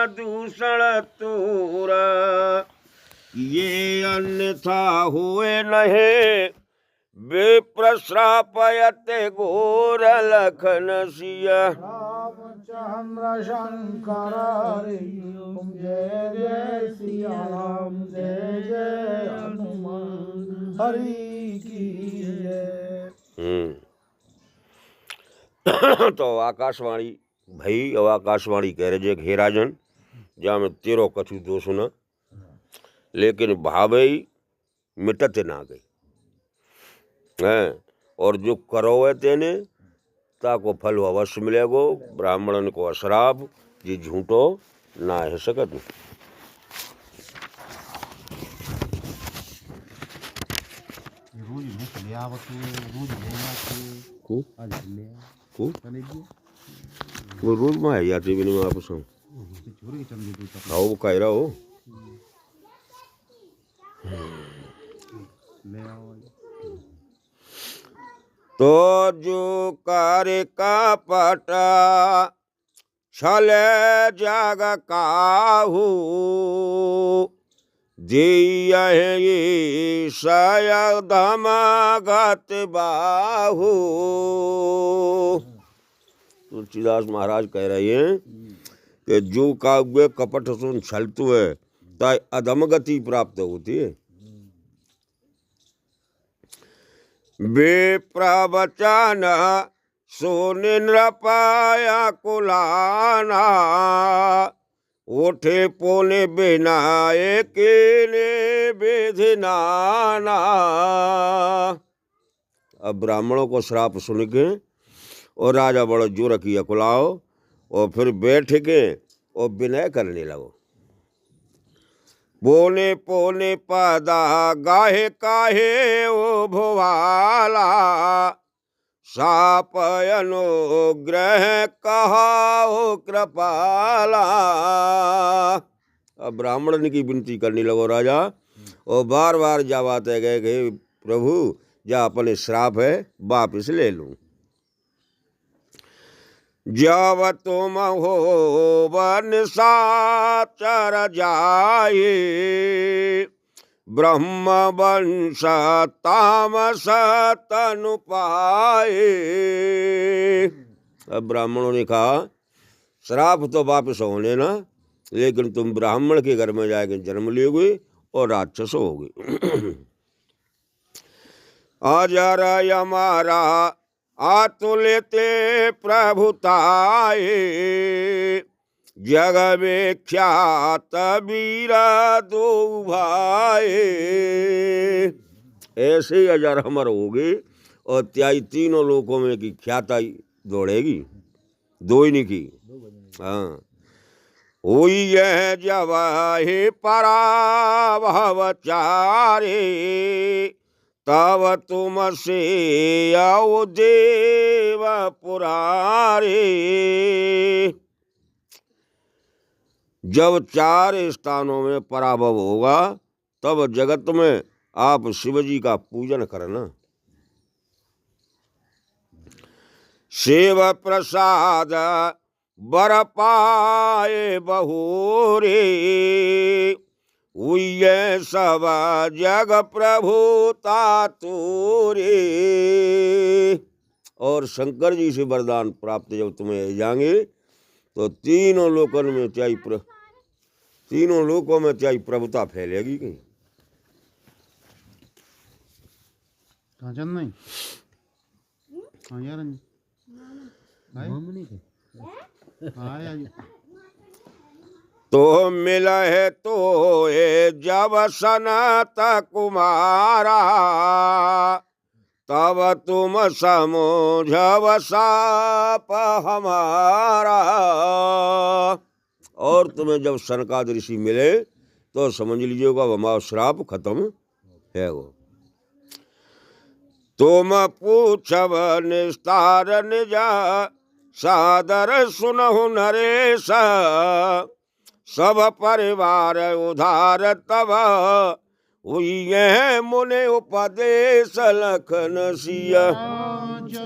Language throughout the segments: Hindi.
दूषण तूर, ये अन्यथा हुए नहीं विप्र श्रापयते घोर लखन सिय। रामचंद्र शंकर हरि ओम, जय जय सिया राम, जय जय हनुमान हरि की जय। तो आकाशवाणी भाई और आकाशवाणी कह रहे जे हे राजन जा में तेरो कछु दोष न, लेकिन भावे मिटते ना गई है, और जो करो है तेने ताको फल अवश्य मिलेगो। ब्राह्मणन को अश्राप जी झूठो ना है सकत। रोज में चले आवत रोज ले आज ले को चले जी वो रोज में है जाते भी नहीं आपस में चोरी चल गई तो आओ कह रहा हो ले आओ। तो जो कार्य का पटा छले जाग काहू, दिये सयदम गत बाहू। तुलसीदास महाराज कह रहे हैं कि जो काव्य कपट सुन छलतु है ताय अधम गति प्राप्त होती है। वे प्रवचन सुनिन्द्र पाया कुलाना, उठे पोने बिना केने विधिनाना। अब ब्राह्मणों को श्राप सुन के और राजा बड़ो जोर किया कुलाओ, और फिर बैठ के और विनय करने लगो। पोने पोने पदा गाहे काहे ओ भुवाला, सापयनो ग्रह कहाओ कृपाला। अब ब्राह्मण की विनती करने लगो राजा, और बार बार जावाते गए कि प्रभु जा अपने श्राप है वापिस ले लूं। जब तुम हो वन साचर जाए, ब्रह्म वंश तामस तनु पाए। अब ब्राह्मणों ने कहा श्राप तो वापस होने ना, लेकिन तुम ब्राह्मण के घर में जाके जन्म लोगे और राक्षस होगे। अजर हमारा आतुलते प्रभुताए, जग विख्यात वीर दो भाई। ऐसे ही अजर अमर होगी और त्याई तीनों लोकों में की ख्याता दौड़ेगी, दो ही नहीं की। हाँ हुई यह जब हे पराभव चारे, तब तुम से आओ देव पुरारे। जब चार स्थानों में पराभव होगा तब जगत में आप शिवजी का पूजन करना। शिव प्रसाद बर पाए बहुरे, हुई सब जग प्रभु तातुरे। और शंकर जी से वरदान प्राप्त जब तुम्हें जाएंगे तो तीनों लोकों में चाहे प्रभुता फैलेगी। कहीं कहाँ चल नहीं हाँ यार तो मिला है तो ये जब सनत कुमारा, तब तुम समझव साप हमारा। और तुम्हें जब सनकाद ऋषि मिले तो समझ लीजिएगा हमारा श्राप खत्म है। वो तुम पूछब निस्तार निजा, सादर सुनहु नरेश। सब परिवार उधार तब हुई है मुने उपदेश लखन सिया। जय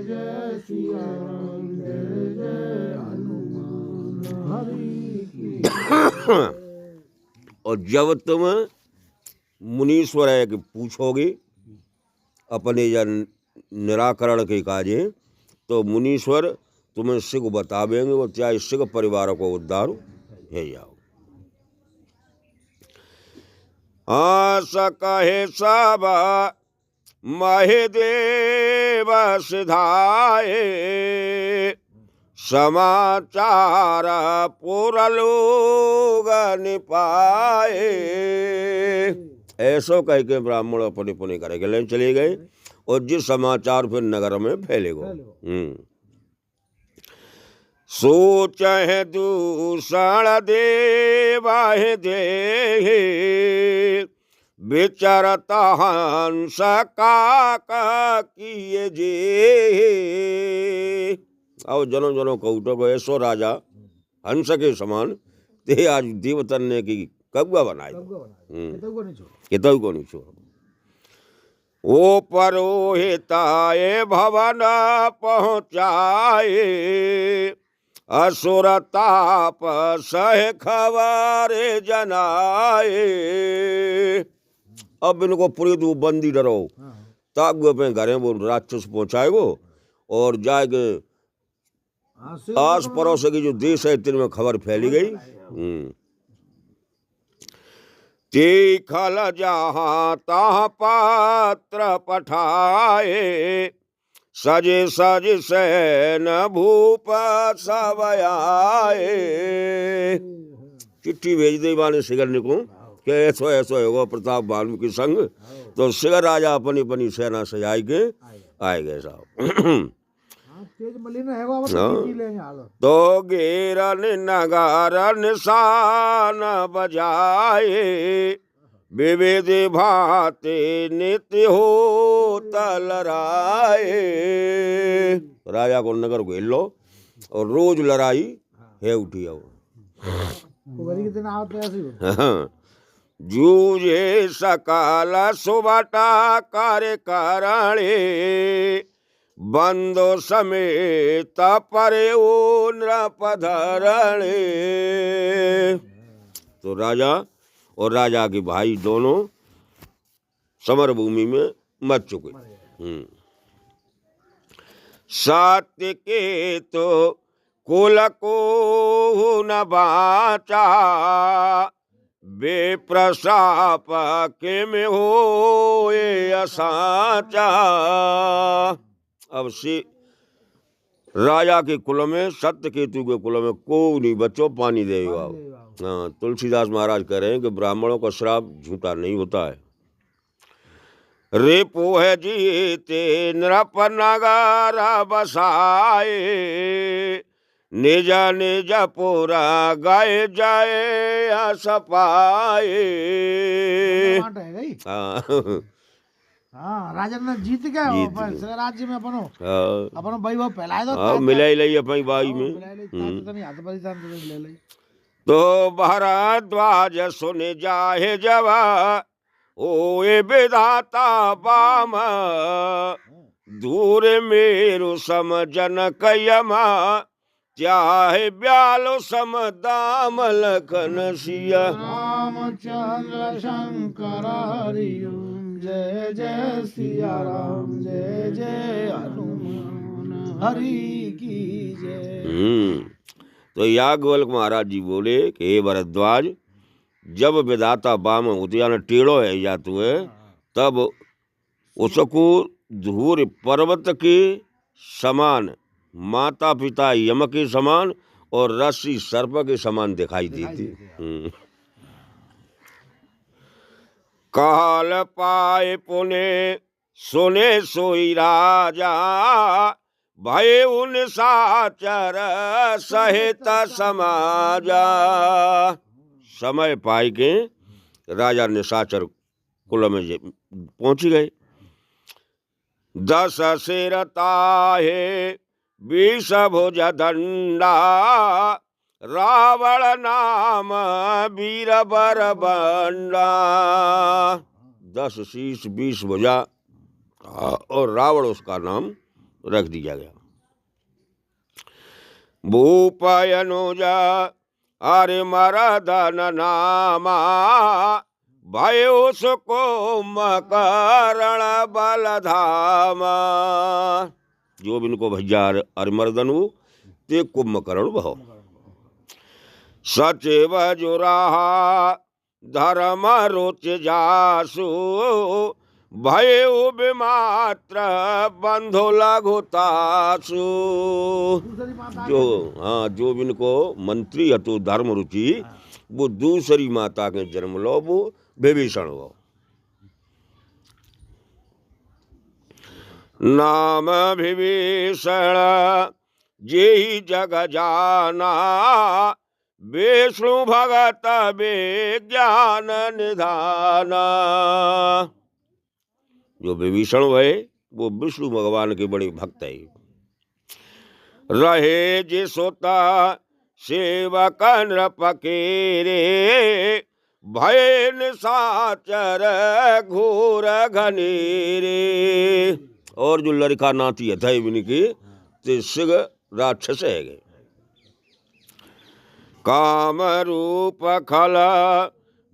जय सिया राम, जय जय और जब तुम मुनीश्वर है कि पूछोगे अपने या निराकरण के काजे, तो मुनीश्वर तुम्हें सिख बतावेंगे और चाहे सिख परिवार को उद्धार है जाओ। आस कहे सब महदेव सिधाए, समाचार पूरा लोग निपाए। ऐसो कह के ब्राह्मण अपने पुण्य करके लेने चले गए और जिस समाचार फिर नगर में फैलेगा। सोच है दूषण देवाहे दे, विचरता हंस का किए जे। और जनो जनो कौटो को ऐसो राजा हंस के समान ते आज देवतन ने की कब्बा बनाए कितु को नहीं छोड़। ओ परोहिताए भवन पहुँचाए, असुर ताप सह खबर जनाए। अब इनको पूरी दू बंदी डरो ताक पे घरे वो राक्षस पहुँचाएगो और जाके आस पड़ोस की जो देश है तिन में खबर फैली गई। तीखल जहाँ तहाँ पात्र पठाए, सजे सज सैन भूप सब आए। चिट्ठी भेज दी बाने सिगर को कि ऐसो ऐसो होगा प्रताप वाल्मीकि संग। तो सिगर राजा अपनी अपनी सेना सजाई के आए गए साहब। तो घेरन नगारन सान बजाए, विविध भाते नित्य हो लड़ाए। राजा को नगर घेर लो और रोज लड़ाई है उठी। जूझे सकाल सुबटा कार्य करणे, बंदो समेत परे ओ नृपधरणे। तो राजा और राजा के भाई दोनों समर भूमि में मर चुके। सत्य के तो कुल को न बाचा, बेप्रसाप के में हो ये असाचा। अब से राजा के कुल में सत्य केतु के कुल में को नहीं बच्चों पानी देगा। हाँ, तुलसीदास महाराज कह रहे हैं कि ब्राह्मणों का श्राप झूठा नहीं होता है। रे पोह जीते नृप नगर बसाए, निज निज पूरा गाय जाए सपाए। हाँ, राजा ने जीत गए राज्य में अपनो अपनो वैभव फैलाए दो। मिलाई लई अपनी बाई में। तो भारद्वाज सुने जाहे जवा, ओए विधाता बाम, दूर मेरु समझन कयमा, चाहे ब्यालो सम दाम लखन सिया। रामचंद्र शंकर हरिओम, जय जय सिया राम, जय जय हनुमान हरि की जय। तो याज्ञवल्क्य महाराज जी बोले कि हे भरद्वाज, जब विधाता बाम उद्यान टेढ़ो है जातु है, तब उसको धूर पर्वत के समान, माता पिता यम के समान और रस्सी सर्प के समान दिखाई देती। काल पाए पुने सुने सोई राजा, भय उन साचर सहित समाजा। समय पाई के राजा निशाचर कुल में पहुंच गए। 10 सिरता है 20 भुज दंडा, रावण नाम वीर बर बंडा। 10 शीश 20 भुजा और रावण उसका नाम रख दिया गया। भूप अनुजा अरे मरदन नामा भय उसको मकरण बलधामा। जो भी इनको भैया अरे मर्दन वो ते कुंभकर्ण भव। सचिव जुराहा धर्म रुच जासु भय बिमात्र बंधु लघुतासु। जो हाँ जो भी इनको मंत्री हतो धर्म रुचि वो दूसरी माता के जन्म लो वो विभीषण हो। नाम विभीषण जेहि जग जाना विष्णु भगत विज्ञान निधाना। जो विभीषण है वो विष्णु भगवान के बड़े भक्त है। रहे जिसोता सेवक नृपकेरे भय निशाचर घोर घनेरे। और जो लड़का नाती है इनकी ते सिग राक्षस है गए। काम रूप खल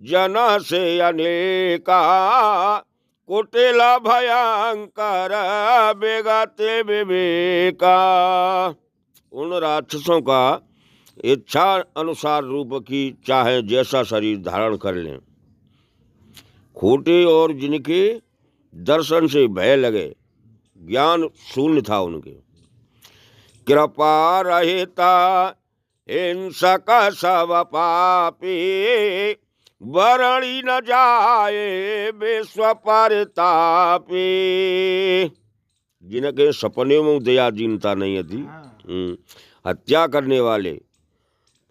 जन से अनेका कुटिल भयंकर बेगत विवेका। उन राक्षसों का इच्छा अनुसार रूप की चाहे जैसा शरीर धारण कर लें, खोटे और जिनके दर्शन से भय लगे, ज्ञान शून्य था उनके। कृपा रहिता हिंसक सब पापी वरणी न जाए विश्व परतापी। जिनके सपने में दया दीनता नहीं थी, हत्या करने वाले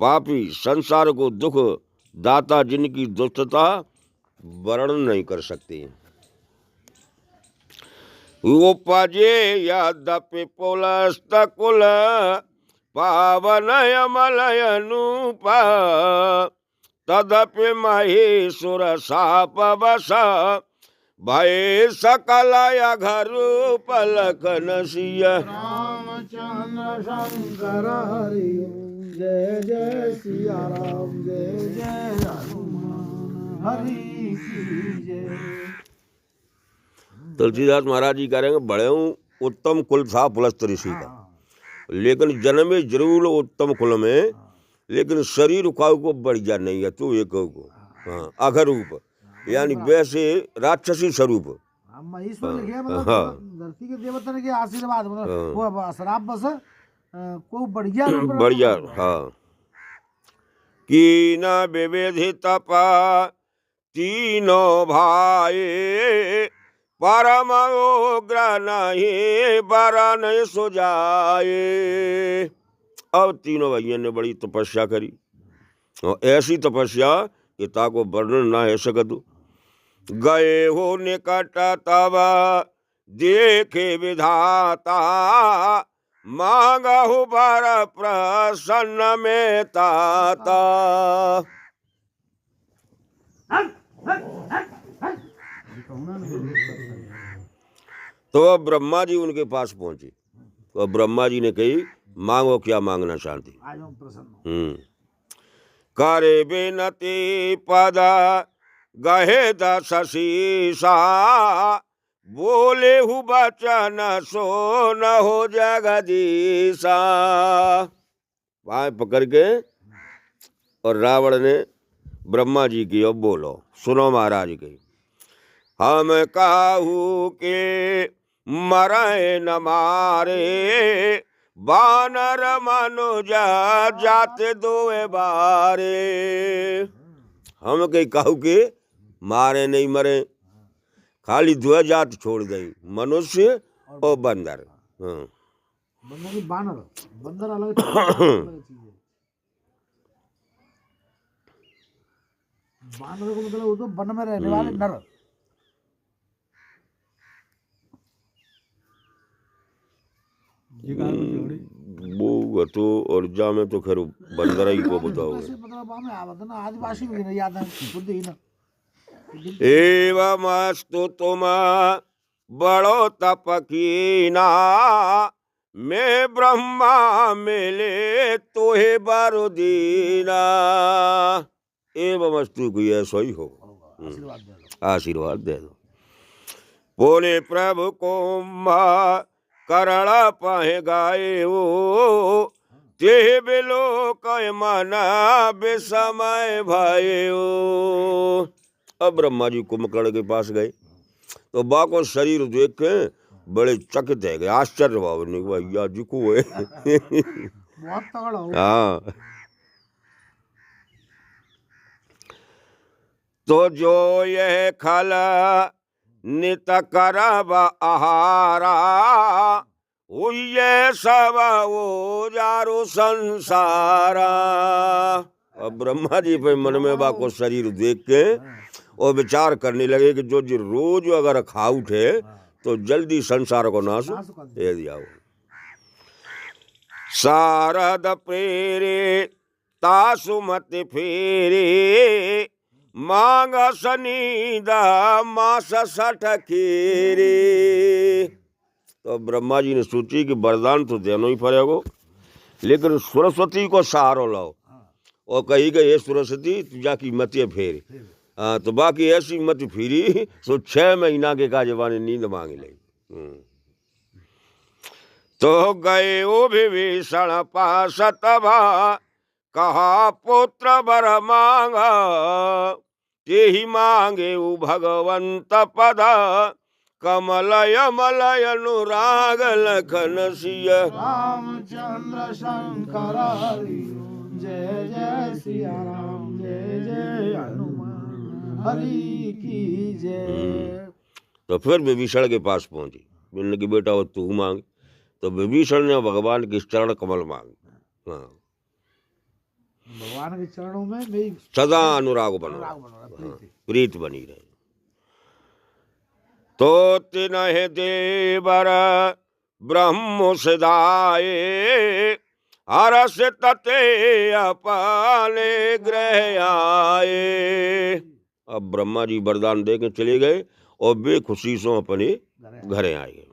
पापी संसार को दुख दाता जिनकी दुष्टता वर्णन नहीं कर सकते। उपजे यद्यपि पुलस्त कुल पावन अमलयनूप तदपि महेश्वर साप बस भय सकल घरु पलकन सिय। रामचंद्र शंकर हरि जय जय सिया राम जय जय हनुमान हरि की जय। तुलसीदास महाराज जी कह रहे हैं बड़े उत्तम कुल था पुलस्त ऋषि का, लेकिन जन्मे जरूर उत्तम कुल में, लेकिन शरीर को बढ़िया नहीं है। तो एक को हाँ अघरूप यानी वैसे राक्षसी स्वरूप। ईश्वर लिखे मतलब धरती के देवता के आशीर्वाद मतलब वो शराब बस को बढ़िया बढ़िया। हाँ की न विविधि तपा तीनों भाई परम उग्र नहीं बरन सुजाए। अब तीनों भैया ने बड़ी तपस्या करी और ऐसी तपस्या कि ताको वर्णन ना है सकत। गए हो निकट तब देखे विधाता मांगहु बर प्रसन्न में ताता। तो अब ब्रह्मा जी उनके पास पहुंचे तो ब्रह्मा जी ने कही मांगो क्या मांगना चाहती। करे बिनती पद गहे दस शीसा बोले हु बचन सो न हो जगदीशा। पाए पकड़ के और रावण ने ब्रह्मा जी की अब बोलो सुनो महाराज के। हम काहू के मरे न मारे बानर मनुज जाते दोए बारे। हम कहीं कहू के मारे नहीं मरे, खाली दो जात छोड़ गई, मनुष्य और बंदर। हाँ बानर बंदर अलग चीज है। बानर को मतलब वो तो वन में रहने वाले नर। वो तो और जा में तो खैर बंदर ही को बताओ। आदिवासी में याद है खुद ही ना। एवमस्तु तुम बड़ो तप कीना मैं ब्रह्मा मिले तो मोहे बारो दीना एवमस्तु की ऐसा ही हो। आशीर्वाद दे दो। आशीर्वाद दे दो। बोले प्रभु को करड़ा पाहे गाए वो ते बिलो कय माना बेसमय भाई ओ। अब ब्रह्मा जी कुंभकर्ण के पास गए तो बा को शरीर देख के बड़े चकित है गए, आश्चर्य भाव नहीं भैया जी को है। बहुत तगड़ा हो। हाँ तो जो यह खल नित करब आहारा ये सब वो जारो संसारा। अब ब्रह्मा जी पे मन में बा को शरीर देख के और विचार करने लगे कि जो रोज अगर खा उठे तो जल्दी संसार को नाश दे दिया। शारद प्रेरे तासुमत फेरे मांग सनीदा मास सठ खेरे। तो ब्रह्मा जी ने सोची कि वरदान तो देना ही पड़ेगा, लेकिन सरस्वती को सहारो लाओ और कही गई हे सरस्वती तुझा की मत फेर। हाँ तो बाकी ऐसी मत फिरी तो 6 महीना के का जवानी नींद मांग ले। तो गए ओ विभीषण पास तबा कहा पुत्र बर मांगा ते ही मांगे उ भगवंत पदा कमलय मलय अनुराग लखन सिय। रामचंद्र शंकर हरि जय जय सिया राम जय जय हनुमान हरि की जय। तो फिर विभीषण के पास पहुंची, बोलने की बेटा वो तू मांग। तो विभीषण ने भगवान के चरण कमल मांग। हाँ भगवान के चरणों में मेरी सदा अनुराग बनो, प्रीत बनी रहे। तो तिन्ह देवर ब्रह्म सदाए हरस तते अपने ग्रह आए। अब ब्रह्मा जी वरदान दे के चले गए और बेखुशी से अपने घरे आए।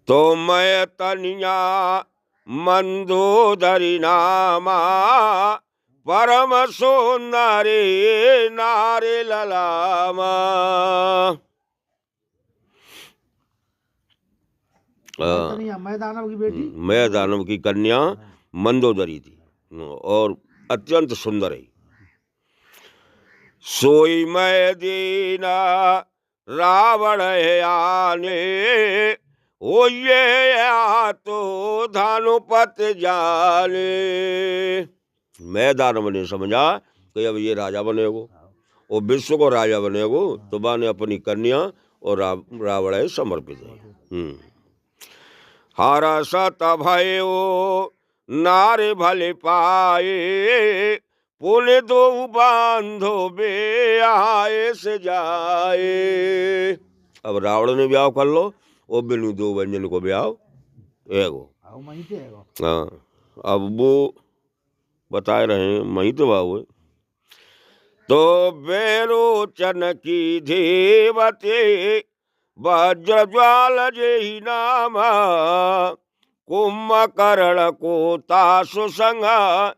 तो मैं तनिया मंदोदरी नामा परम सुंदरी नारे ललामा। मैं दानव की बेटी, मैं दानव की कन्या मंदोदरी थी और अत्यंत सुंदर है। सोई मैं दीना रावण है आने ओ ये आ तो धानुपत जाने। मैं दानव ने समझा कि अब ये राजा बनेगो और विश्व को राजा बनेगो, तो बा ने अपनी कन्या और रावण है समर्पित है। हारा सत भयो नारे भले पाए पुण्य दो बांधो बे आए से जाए। अब रावण ने ब्याह कर लो और बिनु 2 व्यंजन को ब्याह एगो। हाँ अब वो बताए रहे मही तो बाबू। तो बेरोचन की देवते वज्र ज्वाल जय नामा कुंभकर्ण को तासु संगा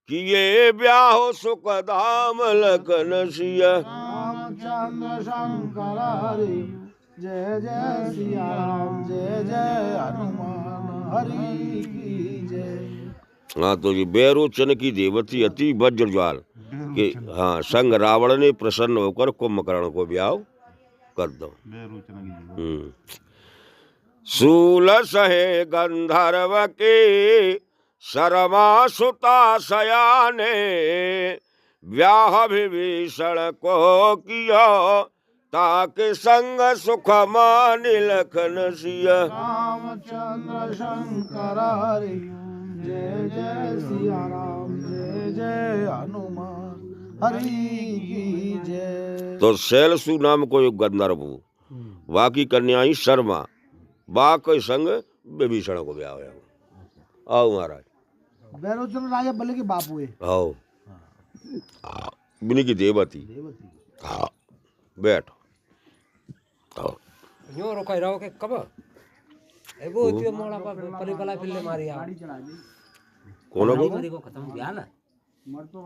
किए ब्याह सुख धाम लखन सिय। रामचंद्र शंकर हरि जय जय सिया राम जय जय हनुमान हरि की जय। हाँ तो ये बेरोचन की देवती अति वज्रज्वाल के हाँ संग रावण ने प्रसन्न होकर कुंभकर्ण को ब्याह कर दो। शूल सहे गंधर्व के शर्मा सुता सयाने ब्याह विभीषण को किया ताके संग सुख मान लखन सिय। रामचंद्र शंकर हरि जय जय सिया राम जय जय हनुमान हरि की जय। तो शैलसु नाम को एक गंधर्व बाकी कन्याई शर्मा बा के संग विभीषण को ब्याह हुआ। आओ महाराज। बेरोचन राजा बल्ले के बाप हुए। आओ बिनी की देवती। हाँ बैठो। यो रोकाई रहो के कब एगो इतने मोड़ा पर परिकला पिल्ले मारिया कोना को देखो खत्म गया ना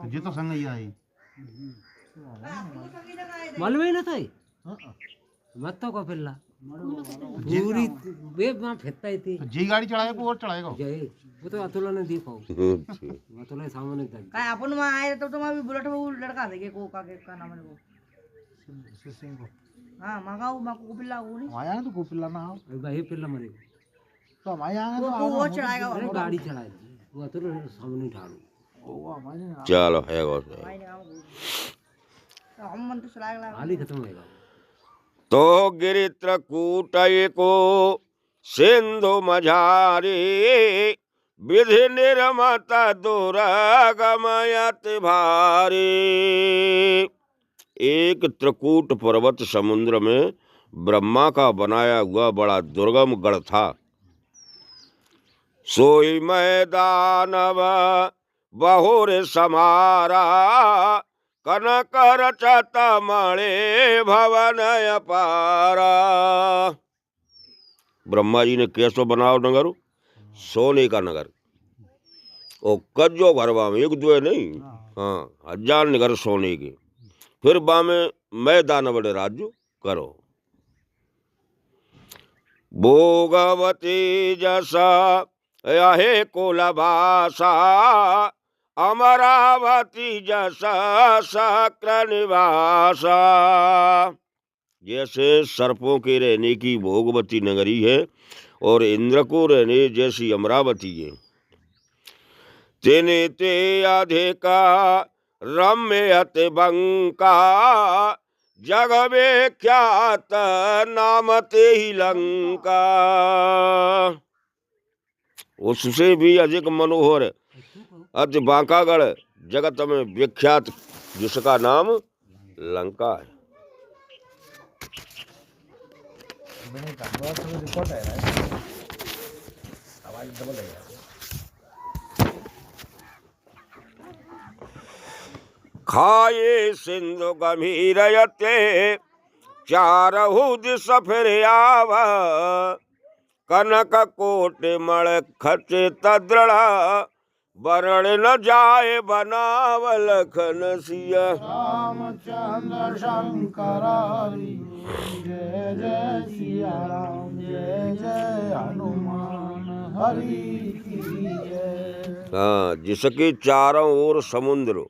ये तो संग ही आई मालूम ही ना था ये। मत तो को फिरला पूरी वे वहाँ फिरता ही थी जी गाड़ी चढ़ाएगा और चढ़ाएगा जय वो तो अतुला ने देखो अच्छा। अतुला सामने तक काय अपन वहाँ आए तो मैं भी बुलेट में वो लड़का देखे को का नाम है वो सिंह को हाँ मंगाऊ मैं को पिल्ला वो नहीं आया ना तो गोपिला ना आओ भाई फिरला मरे तो हम आए आए तो वो चढ़ाएगा अरे गाड़ी चढ़ाई वो अतुला सामने ठाड़ू वो हमारे चलो है वो से। भाई ने तो हम मन तो चलाएगा हाल ही खत्म होएगा तो गिरि त्रकूट को सिंधु मझारी विधि निर्मत दुरागमयत भारी। एक त्रिकूट पर्वत समुद्र में ब्रह्मा का बनाया हुआ बड़ा दुर्गम गढ़ था। सोई मैदानव बहुर समारा कनक रचत मणे भवन अपारा। ब्रह्मा जी ने कैसो बनाओ नगर, सोने का नगर। ओ कज्जो घरवा में एक दो नहीं, हाँ 1000 नगर सोने के। फिर बा में मैदान बड़े राज्य करो। भोगवती जसा यहे कुलभाषा अमरावती जसा शक्र निवासा। जैसे सर्पों के रहने की भोगवती नगरी है और इंद्र को रहने जैसी अमरावती है। तेने ते अधिका रम्य अति बंका जग विख्यात नाम ते ही लंका। उससे भी अधिक मनोहर अति बांकागढ़ जगत में विख्यात जिसका नाम लंका है। खाए सिंधु गंभीरयते चारहु दिस फिर आव कनक कोट मण खच तद्रड़ा वरण न जाए बनाव लखन सिया। रामचंद्र शंकर जय जय सिया राम जय जय हनुमान हरि की जय। हाँ, जिसके चारों ओर समुद्र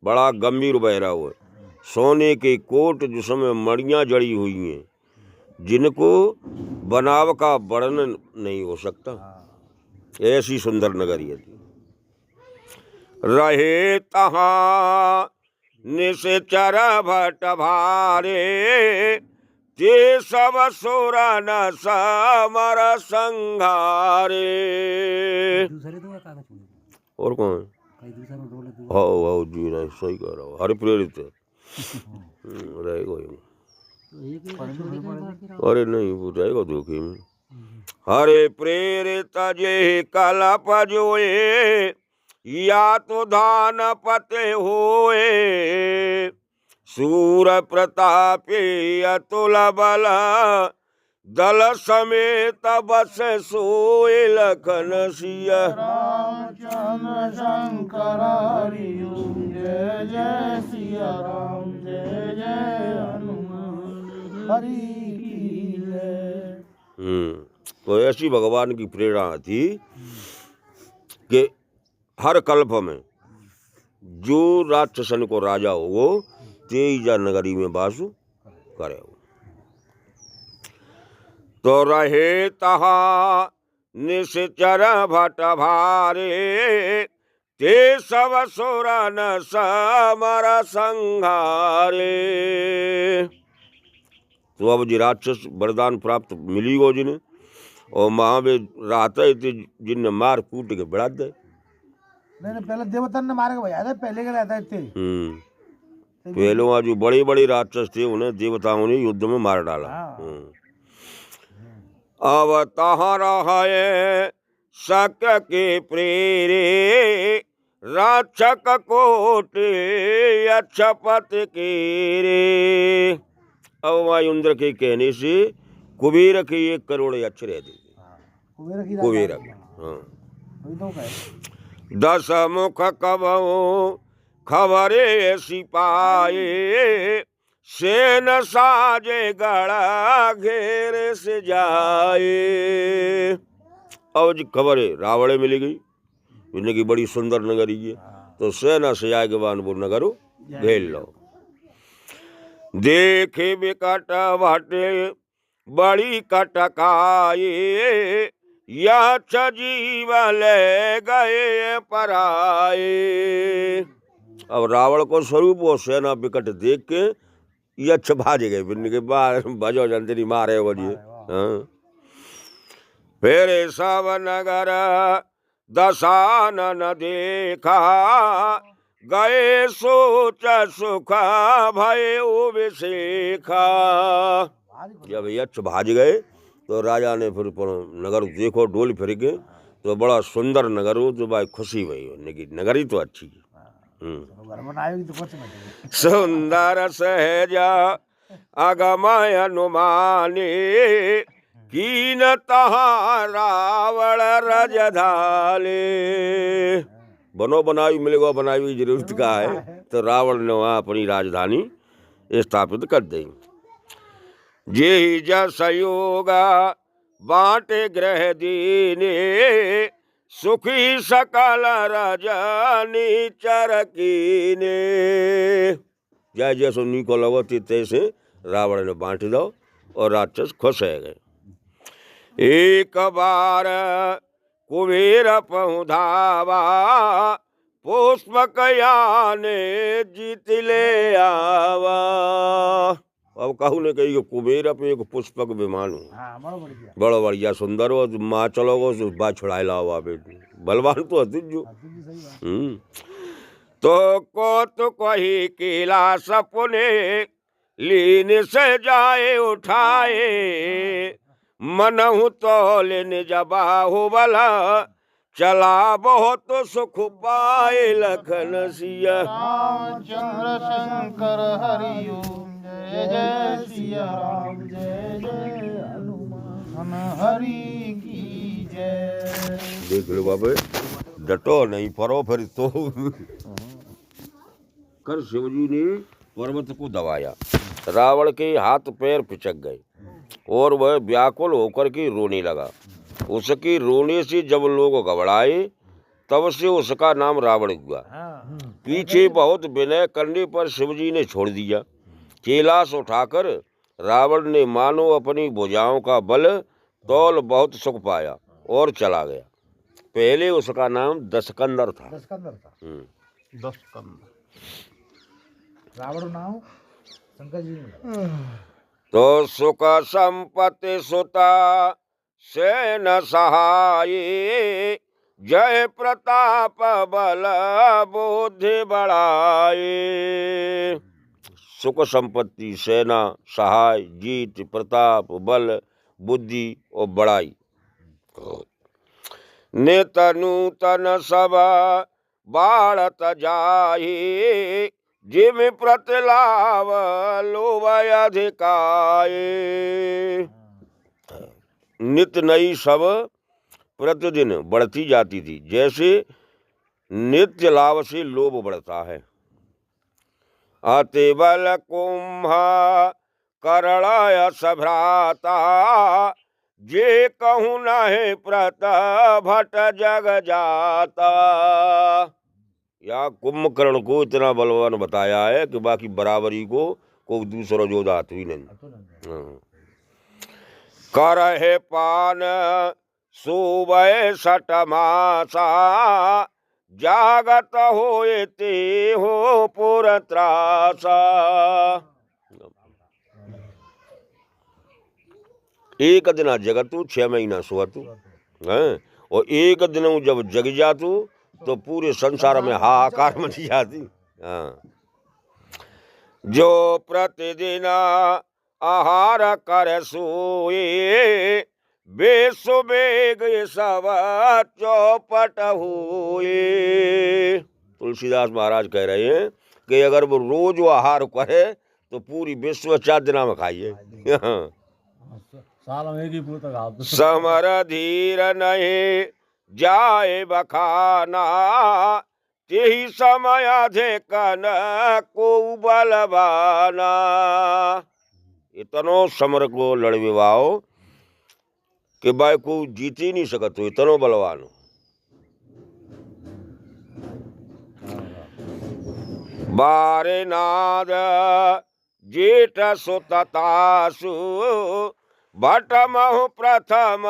बड़ा गंभीर बह रहा हुआ, सोने के कोट जिसमें मणियां जड़ी हुई हैं, जिनको बनाव का वर्णन नहीं हो सकता। ऐसी सुंदर नगरी है। रहे तहाँ निश्चर भट भारे ते सब सुर न समर संघारे। दूसरे तो कागज में और कौन है? कई दूसरा रोल है हाँ जी नहीं सही कह रहा हूँ, हरि प्रेरित है। रहेगा ही। अरे नहीं वो रहेगा धोखे में। हरे प्रेरित जे कलप जोए या तो दान पते होए सूर प्रतापे अतुल बल दल समेत बस सोए लखन सिया। रामचंद्र शंकर हरि जय जय सिया राम जय जय हनुमान हरि की जय। तो ऐसी भगवान की प्रेरणा थी कि हर कल्प में जो राक्षसन को राजा हो वो तेजा नगरी में वास करे। तो रहे तहाँ निश्चर भट भारे ते सब सुर न समर संघारे। तो अब जी राक्षस वरदान प्राप्त मिली गो जिन्हें, और महावीर रहते थे जिनने मार कूट के बढ़ा दे। नहीं पहले देवता ने मारे के बजाय था, पहले के रहता थे। पहले वहाँ जो बड़े बड़े राक्षस थे उन्हें देवताओं ने युद्ध में मार डाला। अब तहाँ रहे शक्र के प्रेरे राक्षक कोटे अच्छपत के रे। अब वहाँ इंद्र के कहने से कुबेर के 1 करोड़ यक्ष रह थे। कुबेर के, हाँ। दस मुख कबहु खबरे सिपाए, सेन साजे गड़ा घेरे से जाए। अब जी खबर है रावण मिली गई, इनकी बड़ी सुंदर नगरी है, तो सेना से आगे बान वो नगर घेर लो। देखे बिकट भटे बड़ी कटकाए, यक्ष जीव ले गए पराए। अब रावण को स्वरूप वो सेना बिकट देख के यक्ष भाज गए, बिन के बाहर भजो जंतरी मारे बोलिए। हाँ, फिर सब नगर दशानन देखा, गए सोच सुख भय विशेखा। जब यक्ष भाज गए तो राजा ने फिर नगर देखो डोल फिर के, तो बड़ा सुंदर नगर हो, तो भाई खुशी भई, नगरी तो अच्छी है। सुंदर सहज अगमय अनुमाने, कीन तहा रावण रजधाले। बनो बनाई मिलेगा, बनाई हुई जरूरत का है, तो रावण ने वहाँ अपनी राजधानी स्थापित कर दी। जे जस योगा बांटे ग्रह दीने, सुखी सकल रजनी चरकीने। जय जैसो नीको लगो तैसे रावण ने बांट दो और राक्षस खुश है गए। एक बार कुबेर पहुँधावा, पुष्पक याने जीत ले आवा। अब कहू ने कही कुबेर पे एक पुष्पक विमान हो, बड़ो बढ़िया सुंदर हो, माँ चलोगो तो बात छुड़ाए लाओ आप, बलवान तो हती जो। तो को तो कही केला सपने, लीन से जाए उठाए, मनहु तो लेने जबाहु बला, चला बहुत सुख पाए लखन सिया। रामचंद्र शंकर हरिओम, जय जय सिया राम, जय जय हनुमान हरि की जय। देख लो बाबे, डटो नहीं परो फिर तो। कर शिवजी ने पर्वत को दबाया, रावण के हाथ पैर पिचक गए और वह व्याकुल होकर के रोने लगा। उसकी रोने से जब लोग घबराए, तब से उसका नाम रावण हुआ। पीछे बहुत विनय करने पर शिवजी ने छोड़ दिया। कैलाश उठाकर रावण ने मानो अपनी भुजाओं का बल तौल बहुत सुख पाया और चला गया। पहले उसका नाम दशकंदर था। रावण नाम शंकर जी ने। तो सुख संपत्ति सुता सेन सहाय, जय प्रताप बल बुद्धि बढ़ाए। सुख संपत्ति, सेना, सहाय, जीत, प्रताप, बल, बुद्धि और बड़ाई। नित नूतन सब बाढ़त जाहि, जिम प्रतिलाभ लोभ अधिकाये। नित नई सब प्रतिदिन बढ़ती जाती थी, जैसे नित्य लाभ से लोभ बढ़ता है। अति बल कुंभ करणाय सभ्राता, जे कहूँ नहे प्रत भट जग जाता। या कुंभकर्ण को इतना बलवान बताया है कि बाकी बराबरी को कोई दूसरा योद्धा ही नहीं। करहे पान सुबह सट मासा, जागत होए ते हो पुर त्रासा। एक दिन जगतु 6 महीना सोतु, और एक दिन जब जग जातु तो पूरे संसार में हाहाकार मच जाती। हाँ, जो प्रतिदिन आहार कर सोए, बेसुबेग सब चौपट हुए। तुलसीदास महाराज कह रहे हैं कि अगर वो रोज आहार करे तो पूरी विश्व 4 दिन में खाइए। साल में एक ही पूत खाओ। समर धीर नहीं जाए बखाना, तेही समय देखन को बलवाना। इतनो समर को लड़वे वाओ कि भाई को जीत ही नहीं सकत हो, इतनो बलवान हो। बारे नाद जेठ सुततासु, भट महु प्रथम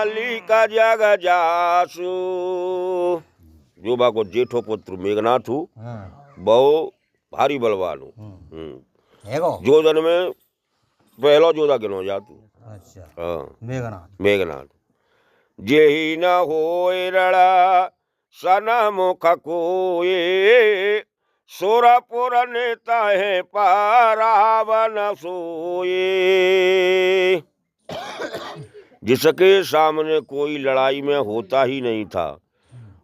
लिक जग जासु। जो बाको जेठो पुत्र मेघनाथ हूँ, बहु भारी बलवान हूँ। जोधन में पहला जोधा गिनो जातू। अच्छा हाँ, मेघनाथ जेहि न होय रण सन मुख कोये, सुरपुर नेता है पारावन सोये। जिसके सामने कोई लड़ाई में होता ही नहीं था,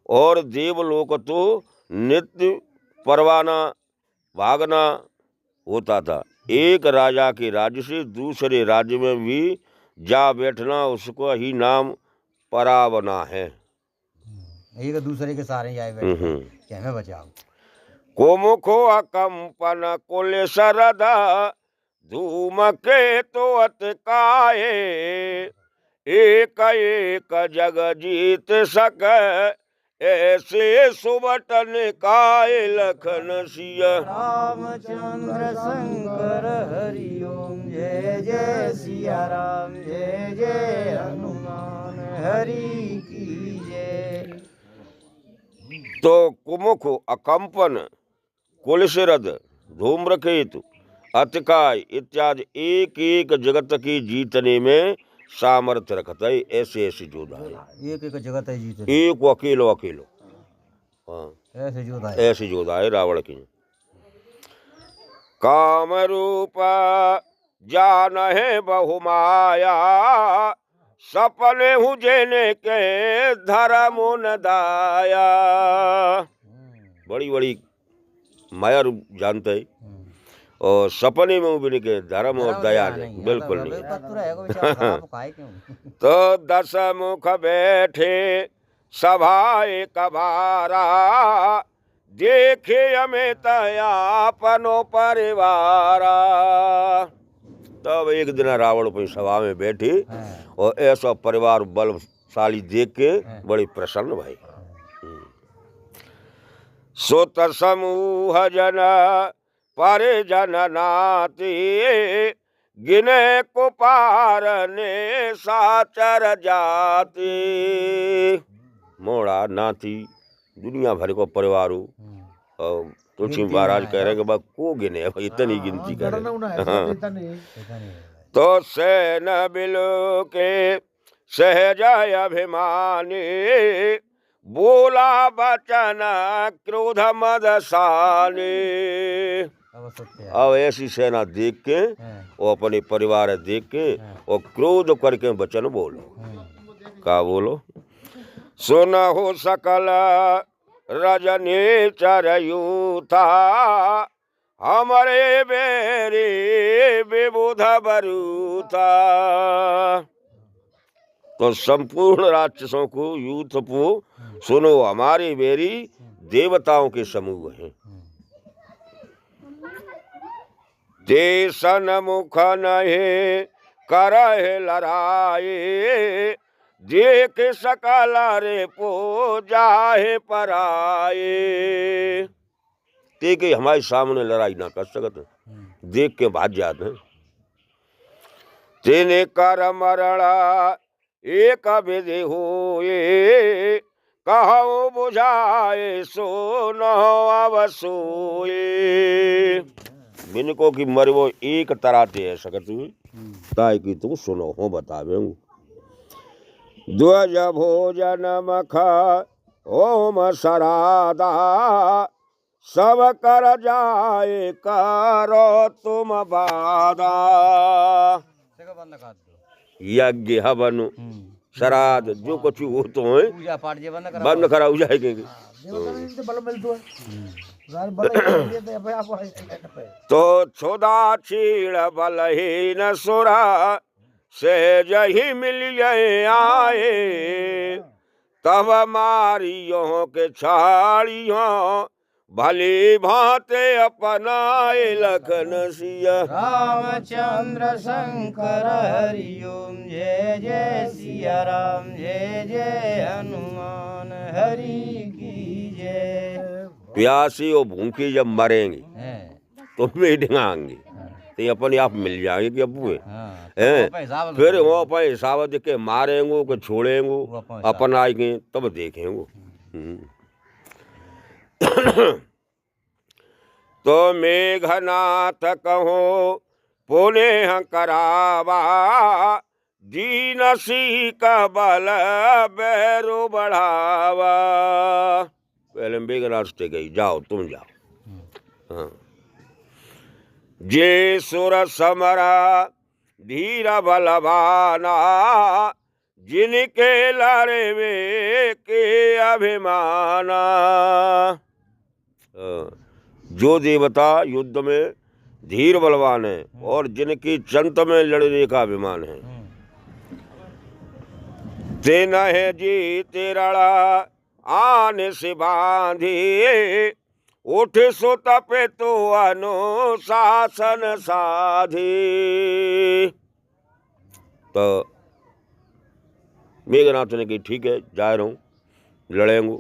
और देवलोक तो नित्य परवाना भागना होता था। एक राजा के राज्य से दूसरे राज्य में भी जा बैठना उसको ही नाम परावना है। एक दूसरे के सारे जाए बैठे कि हमें बचाओ। कोमुखो अकंपन कुल शरद, धूम के तो अतकाए, एक एक जग जीत सक, ऐसे सुबटन काय लखन सिया। रामचंद्र शंकर हरि ओम, जय जय सिया राम, जय जय हनुमान हरि की जय। तो कुमुख अकंपन कुलशरद धूम्रकेतु अतिकाय इत्यादि एक एक जगत की जीतने में सामर्थ्य रखता है। ऐसे ऐसे योद्धा है, एक एक जगत है जीत, एक अकेलो अकेलो। हाँ, ऐसे योद्धा है, ऐसे योद्धा है रावण के। काम रूप जान है बहुमाया, सपने हूँ जेने के धर्म न दाया। बड़ी बड़ी माया रूप जानते है, और सपने में भी के धर्म और दया नहीं, बिल्कुल नहीं। तो 10 मुख बैठे सभाए कबारा, देखे हमें तयापनो परिवारा। तब एक दिन रावण अपनी सभा में बैठे और ऐसा परिवार बलशाली देख के बड़े प्रसन्न भाई। सोत समूह जन परिजन नाती, गिने को पार ने साचर जाती। मोड़ा नाती दुनिया भर को परिवार हो, और तुलसी महाराज कह रहे कि बा को गिने, इतनी गिनती करे। तो सैन बिलो के सहज अभिमानी, बोला वचन क्रोध मदसानी। अब ऐसी सेना देख के और अपने परिवार देख के और क्रोध करके वचन बोलो। का बोलो? सुन हो सकल रजनी चरयू था, हमारे बेरी विबुध बरू था। तो संपूर्ण राक्षसों को यूथ को सुनो, हमारे बेरी देवताओं के समूह हैं। देशन मुख नहे करहे लड़ाई, देख सकल रे पो जाहे पराए। ते के हमारे सामने लड़ाई ना कर सकते, देख के भाग जाते हैं। तेने कर मरणा एक विधि होए, कहो बुझाए सो न अब सोए। बिनको की मरवो एक तरह ते है सकत ताय की तू सुनो हो बतावे। ध्वज भोजन मख ओम सरादा, सब कर जाए करो तुम बादा। यज्ञ हवन श्राद्ध जो कुछ हो तो है पूजा पाठ जे बंद कराओ जाएंगे। तो छोदा छीण बलहीन सुरा, से जही मिल गए आए, तब मारियों के छाड़ियों भली भांते अपनाए लखन सिया। रामचंद्र शंकर हरिओम जय जय सिया राम जय जय हनुमान हरि की जय। प्यासी और भूखी जब मरेंगे हैं, तो मीटिंग आएंगे तो ये अपने आप मिल जाएंगे कि अबू हाँ, हैं। तो हिसाब फिर वो अपन हिसाब देख के मारेंगे कि छोड़ेंगे वो अपन हिसाब। अपन आएंगे तब देखेंगे। तो मेघनाथ कहो पुण्य करावा दीन सी का बल बैरो बढ़ावा। पहले मेघनाथ से गई जाओ तुम जाओ। हाँ। जे सुर समरा धीर बलवाना जिनके लड़े वे के अभिमाना। जो देवता युद्ध में धीर बलवान है और जिनकी चंत में लड़ने का अभिमान है। ते नहे जी तेरा आने से बांधी उठ सो तपे तो अनुशासन साधी। तो मेघनाथ ने कही ठीक है जा रहा हूँ लड़ेंगे।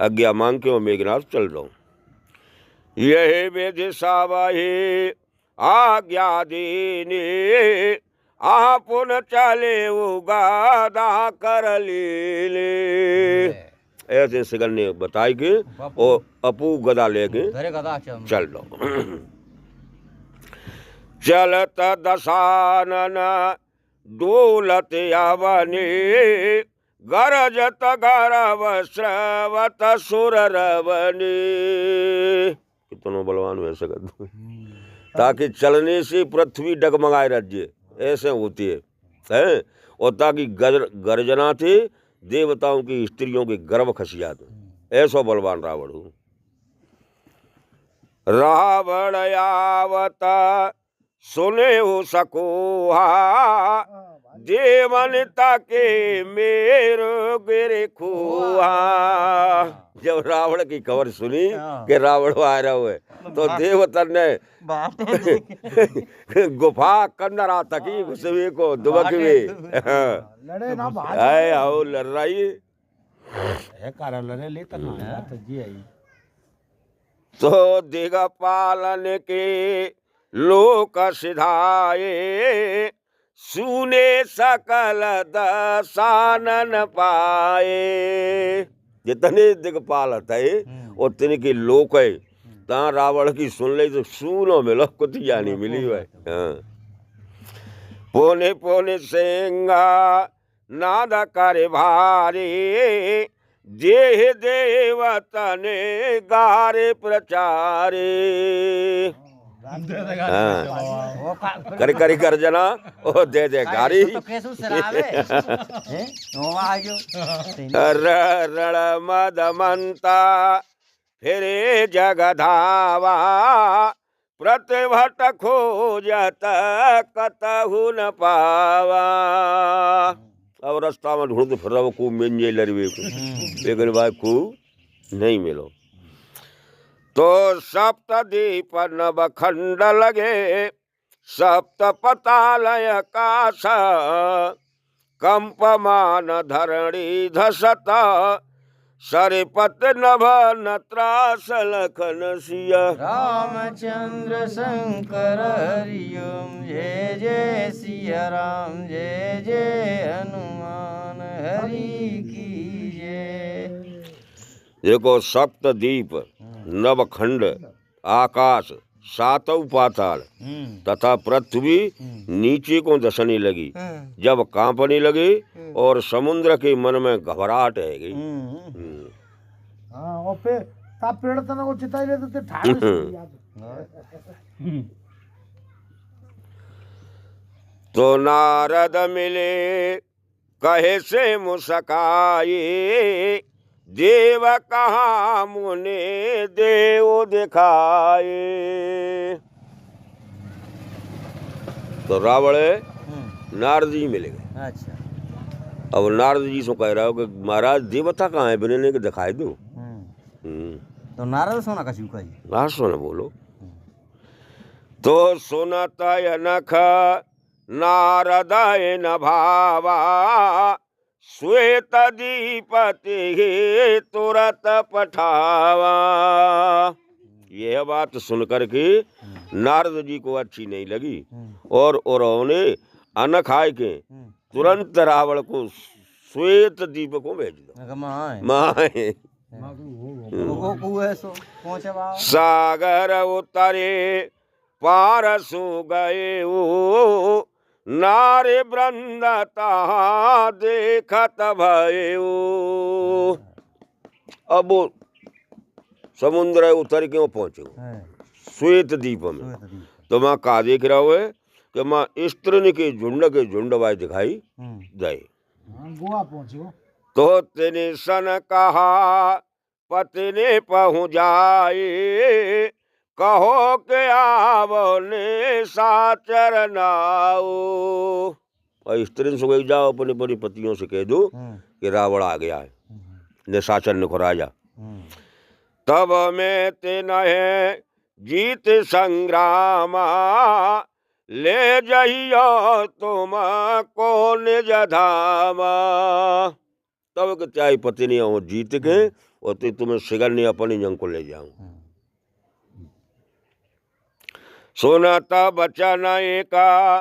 आज्ञा मांग के वो मेघनाथ चल रहा हूँ। यही विधि सावही आज्ञा दीनी आपुन चले उगादा कर लीले। ऐसे सिगन ने बताई कि वो अपू गदा लेके धरे गदा चल लो। चलत दशानन डोलत अवनी गरजत गरव श्रवत सुर रवनी। कितनों बलवान हो सकत ताकि चलने से पृथ्वी डगमगाए राज्य ऐसे होती है। और ताकि गर्जना थे देवताओं की स्त्रियों के गर्भ खसी जाते। ऐसा बलवान रावण हूँ। रावण आवता सुने हो सकोहा देवन ताके मेरो गिरे खोहा। जब रावण की खबर सुनी कि रावण आ रहा है तो देवतन ने गुफा कन्नरा तकी घुसवे को दुबक में लड़े ना आए आओ लड़ रही है कारण लड़े ले तक तो जी आई। तो दिग पालन के लोक सिधाए सुने सकल दसानन पाए। जितने दिगपाल थे उतने की लोक है ता रावण की सुन ले तो सुनो मिलो कुछ जानी मिली भाई। हाँ। पोने पोने सेंगा नाद करे भारी देह देवतने गारे प्रचारे। कर करी कर जना ओ दे दे गारी तो कैसे शराब है हैं? वो आयो रण मद मंता फिरे जगधावा प्रतिभट खोजत कतहु न पावा। अब रास्ता में ढूंढते फिर रहा को मिंजे लड़वे को लेकिन भाई को नहीं मिलो। तो सप्तदीप नवखंड लगे सप्त पतालय काश कंपमान धरणी धसत सरिपत नभ नत्रास लखन सिया। रामचंद्र शंकर हरिओम जय जय सिया राम जय जय हनुमान हरि की जय। देखो सप्तदीप नवखंड आकाश सातों पाताल तथा पृथ्वी नीचे को धसने लगी जब कांपने लगे और समुद्र के मन में घबराहट है गई। हाँ और पे ताप पेड़ तना को चिताई ले तो ठाड़ तो नारद मिले कहे से मुस्काए देव कहा मुने देव दिखाए। तो रावण नारद जी मिल गए। अच्छा अब नारद जी से कह रहा हो कि महाराज देवता कहाँ है, बिने के दिखाई दो। तो नारद सोना का चूका ही नारद सोना बोलो तो सुनत अनख नारदय न भावा, श्वेत दीपति तुरत पठावा। यह बात सुनकर के नारद जी को अच्छी नहीं लगी और उन्होंने अनख आय के तुरंत रावण को श्वेत दीप को भेज दो। माए सागर उतरे पारसु गए वो, नारे वृंदता देखत भयो। अब वो समुद्र उतर के वो पहुंचे श्वेत द्वीप में। तो वहाँ का देख रहा हो है कि माँ स्त्रीन के झुंड वाय दिखाई दे। गोवा पहुंचे तो तेने सन कहा पति ने पहुँच जाए, कहो के आवो ने साचर नाओ। और स्त्री से गई जाओ अपने अपनी पतियों से कह दो कि रावण आ गया है, निशाचर निखराजा। तब में तेन है जीत संग्रामा, ले जइयो तुम को निज धामा। तब के चाहे पति नहीं हो जीत के और तुम्हें शिगर नहीं अपनी जंग को ले जाऊं। सुनता बचन एका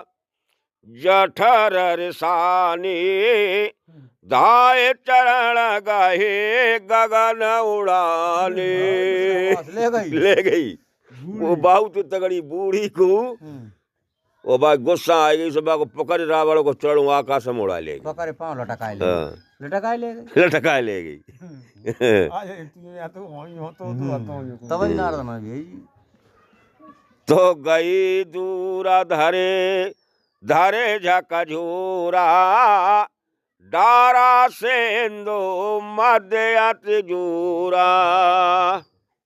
जठर रिसानी, धाय चरण गहे गगन उड़ाने। ले गई वो बहुत तगड़ी बूढ़ी को, वो बात गुस्सा आ गई, सब को पकड़ रावण को चढ़ू आकाश में उड़ा ले गई, पकड़े पाँव लटकाए ले लटकाए ले गई। तब नारद में भी तो गई दूर धरे धरे झकझोरा, डारा सेंदो मध्य अति जोरा।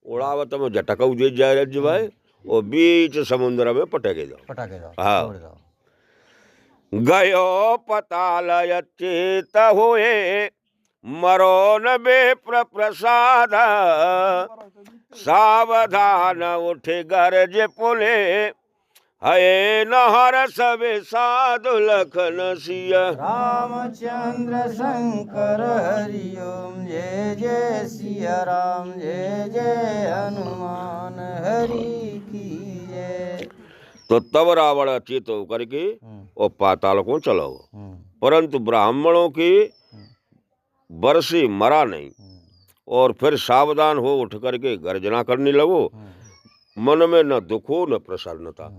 उड़ावत में झटक दे जाए भाई और बीच समुद्र में पटके जाओ। हाँ गयो पताल चेत होए, मरोन बेप्र प्रसाद, सावधान उठे गरज पुले, हये नहर सबे साधु लखन सिया। रामचंद्र शंकर हरिओम, जय जय सिया राम, जय जय हनुमान हरि की जय। तो तब रावण अचेत होकर के और पाताल को चलो, परंतु ब्राह्मणों के वर से मरा नहीं। और फिर सावधान हो उठ करके गर्जना करने लगो, मन में न दुख हो न प्रसन्नता।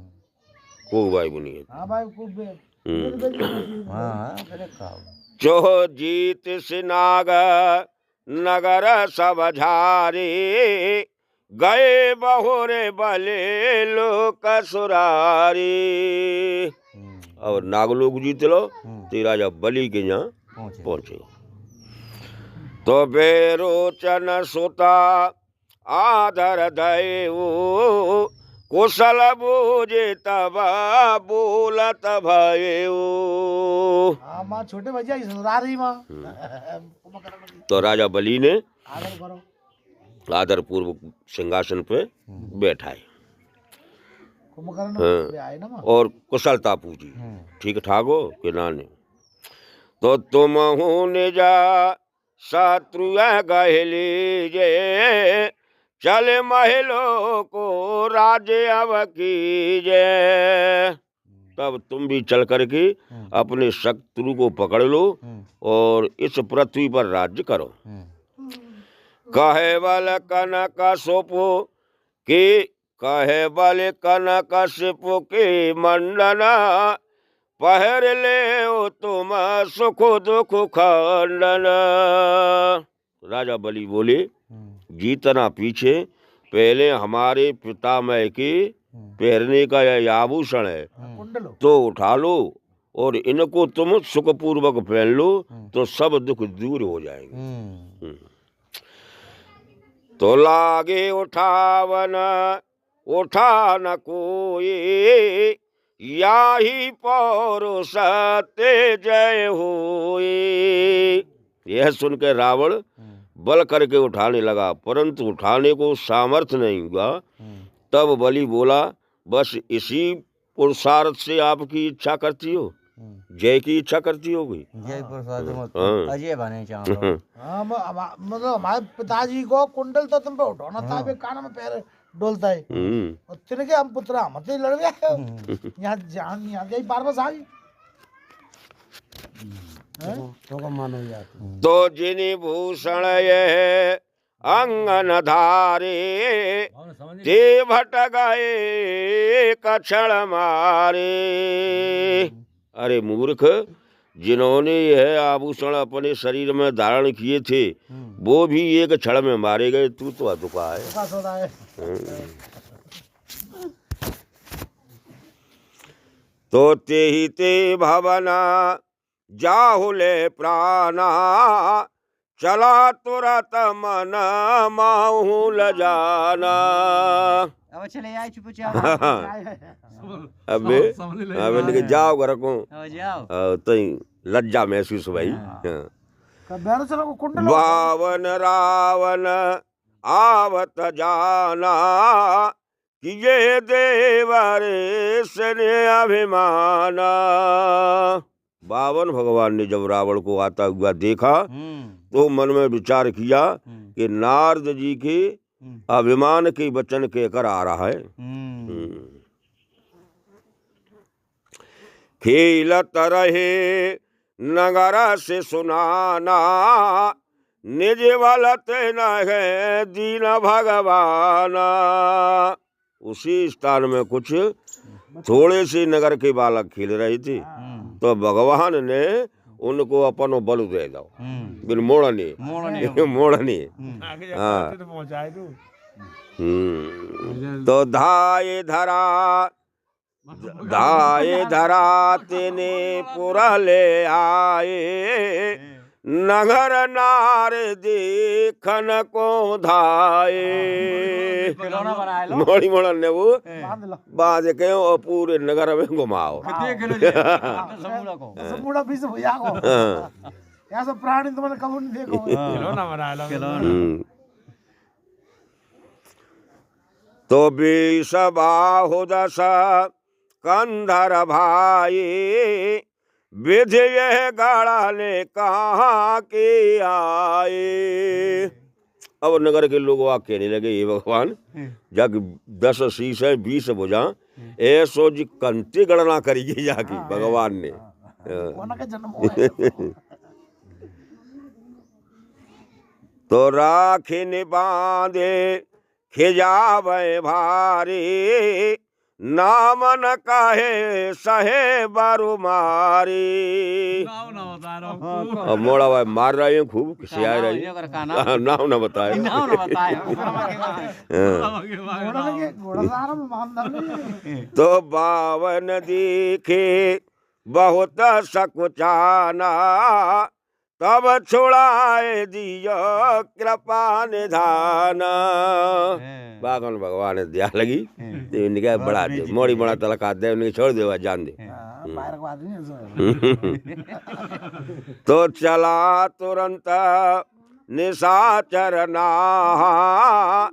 खूब भाई बुनिए चो जीत सिनाग नगर सब झारे, गए बहुरे बले लोक सुरारी। और नागलोक जीत लो तो राजा बलि के यहाँ पहुंचे। तो बेरोचन सुता आधर दयो, कुशल बूझे तब बोलत भयो। माँ छोटे भैया ससुरारी माँ तो राजा बलि ने आदर करो, आदर पूर्वक सिंहासन पे बैठाए। हाँ। और कुशलता पूछी ठीक ठाक हो कि ना ने। तो तुम ने जा शत्रु गहली जे, चले महलों को राज्य अब कीजे। तब तुम भी चल करके अपने शत्रु को पकड़ लो और इस पृथ्वी पर राज्य करो। कहे बल कनक सोपो के, कहे बल कनक सिपो के मंडना, पहर ले ओ तुम सुख दुख खंडन। राजा बलि बोले जीतना पीछे, पहले हमारे पितामह के पहनने का यह आभूषण है तो उठा लो और इनको तुम सुखपूर्वक पहन लो तो सब दुख दूर हो जाएंगे। तो लागे उठावन उठा न कोई, याही पौरुष जय होए। यह सुनकर रावण बल करके उठाने लगा, परंतु उठाने को सामर्थ्य नहीं हुआ। तब बलि बोला, बस इसी पुरुषार्थ से आपकी इच्छा करती हो, जय की इच्छा करती हो गई। जय प्रसाद हाँ। अजय बने चाहो। हाँ, मतलब हमारे पिताजी को कुंडल तो तुम पे उठाना था, अबे कान में पैर डोलता है और तेरे के हम पुत्र हम तो लड़ गए यहाँ जान यहाँ यही बार बस आ गई। तो मानो जाती। तो जिनि भूषण ये अंगन धारे, ते भट गए कछड़ मारे। अरे मूर्ख, जिन्होंने यह आभूषण अपने शरीर में धारण किए थे वो भी एक क्षण में मारे गए। तू तो अधुका है। तो ते ही ते भवना जाहुले प्राणा, चला तुरत मन माहू ल जाना। अब चले आए चुप अबे अबे जाओ घर को, जाओ तो लज्जा महसूस भाई। कुंडल बावन रावण आवत जाना, कि ये देवरे से अभिमाना। बावन भगवान ने जब रावण को आता हुआ देखा तो मन में विचार किया कि नारद जी के अभिमान के वचन कहकर आ रहा है। खेलत रहे नगर से सुनाना, निज वलत न है दीन भगवाना। उसी स्थान में कुछ थोड़े से नगर के बालक खेल रहे थे, तो भगवान ने उनको अपन बल दे दो, बिन मोड़ने मोड़ने। हाँ, तो धाये धरा तेने पुरा ले आए, नगर नार देखन को धाये। मोड़ी मोड़न ने वो बाज के और पूरे नगर में घुमाओ। समूड़ा भी सब या को ऐसा प्राणी तुमने कभी नहीं देखो। तो बीस बाहु दस कंधर भाई, विधि यह गाड़ा ने कहाँ के आए। अब नगर के लोग वहाँ कहने लगे, ये भगवान जग 10 शीश है 20 भुजा, ऐसो जी कंते गणना करिए जाके भगवान ने। तो राखिन बांधे खिजावे भारी, नाम न कहे सहे बारू मारी। अब मोड़ा भाई मार रहे हैं खूब, किसी आ रही नाम न बताए। तो बावन दिखे बहुत सकुचाना, तब छुड़ाए दियो कृपा निधाना। बागन भगवान ने दिया लगी तो इनके बड़ा दे मोड़ी बड़ा तलका दे, उन्हें छोड़ दे जान दे। तो चला तुरंत निशाचर नाहा,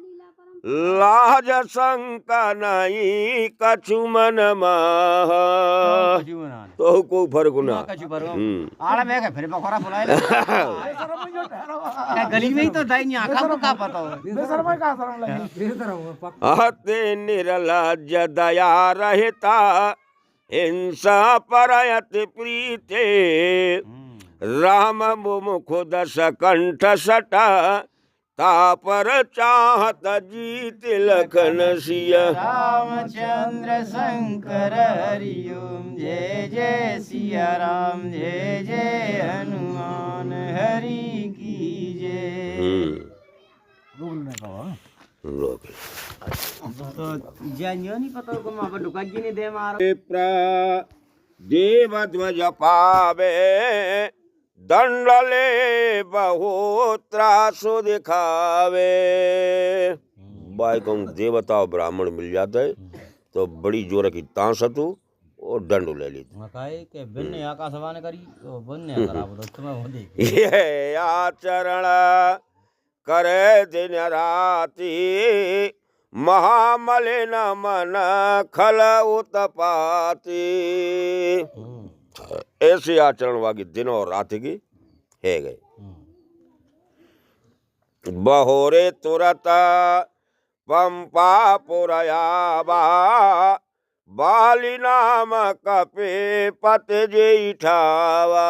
लाज शंक नहीं कछु मन मह। तो को फर्क ना आला में के फिर बखरा बुलाए गली में ही तो दाई नहीं आखा को का पता हो। बेशर्मा का शर्म लगे। आते निर्लज दया रहता, हिंसा परयत प्रीते। राम मुख दस कंठ सटा, तापर चाहत जीत लखन सिया। रामचंद्र शंकर हरिओम, जय जय सिया राम, जय जय हनुमान हरि की जय। जानियो नहीं पता को मां पर दुका जी ने दे मारो। देव ध्वज पावे, दंडले बहुत्रा सो दिखावे। भाई कहूँ देवता ब्राह्मण मिल जाता है तो बड़ी जोर की तांस तू और दंड ले ली। मकाई के बिन्ने आकाशवाणी करी तो बिन्ने खराब तो तुम्हें हो देख ये आचरण करे दिन राती, महामलिन मन खल उत्पाती। ऐसे आचरण वागी दिन और रात की है गए। बहोरे तुरत पंपा पुरयाबा, बाली नाम कपे पत जेठावा।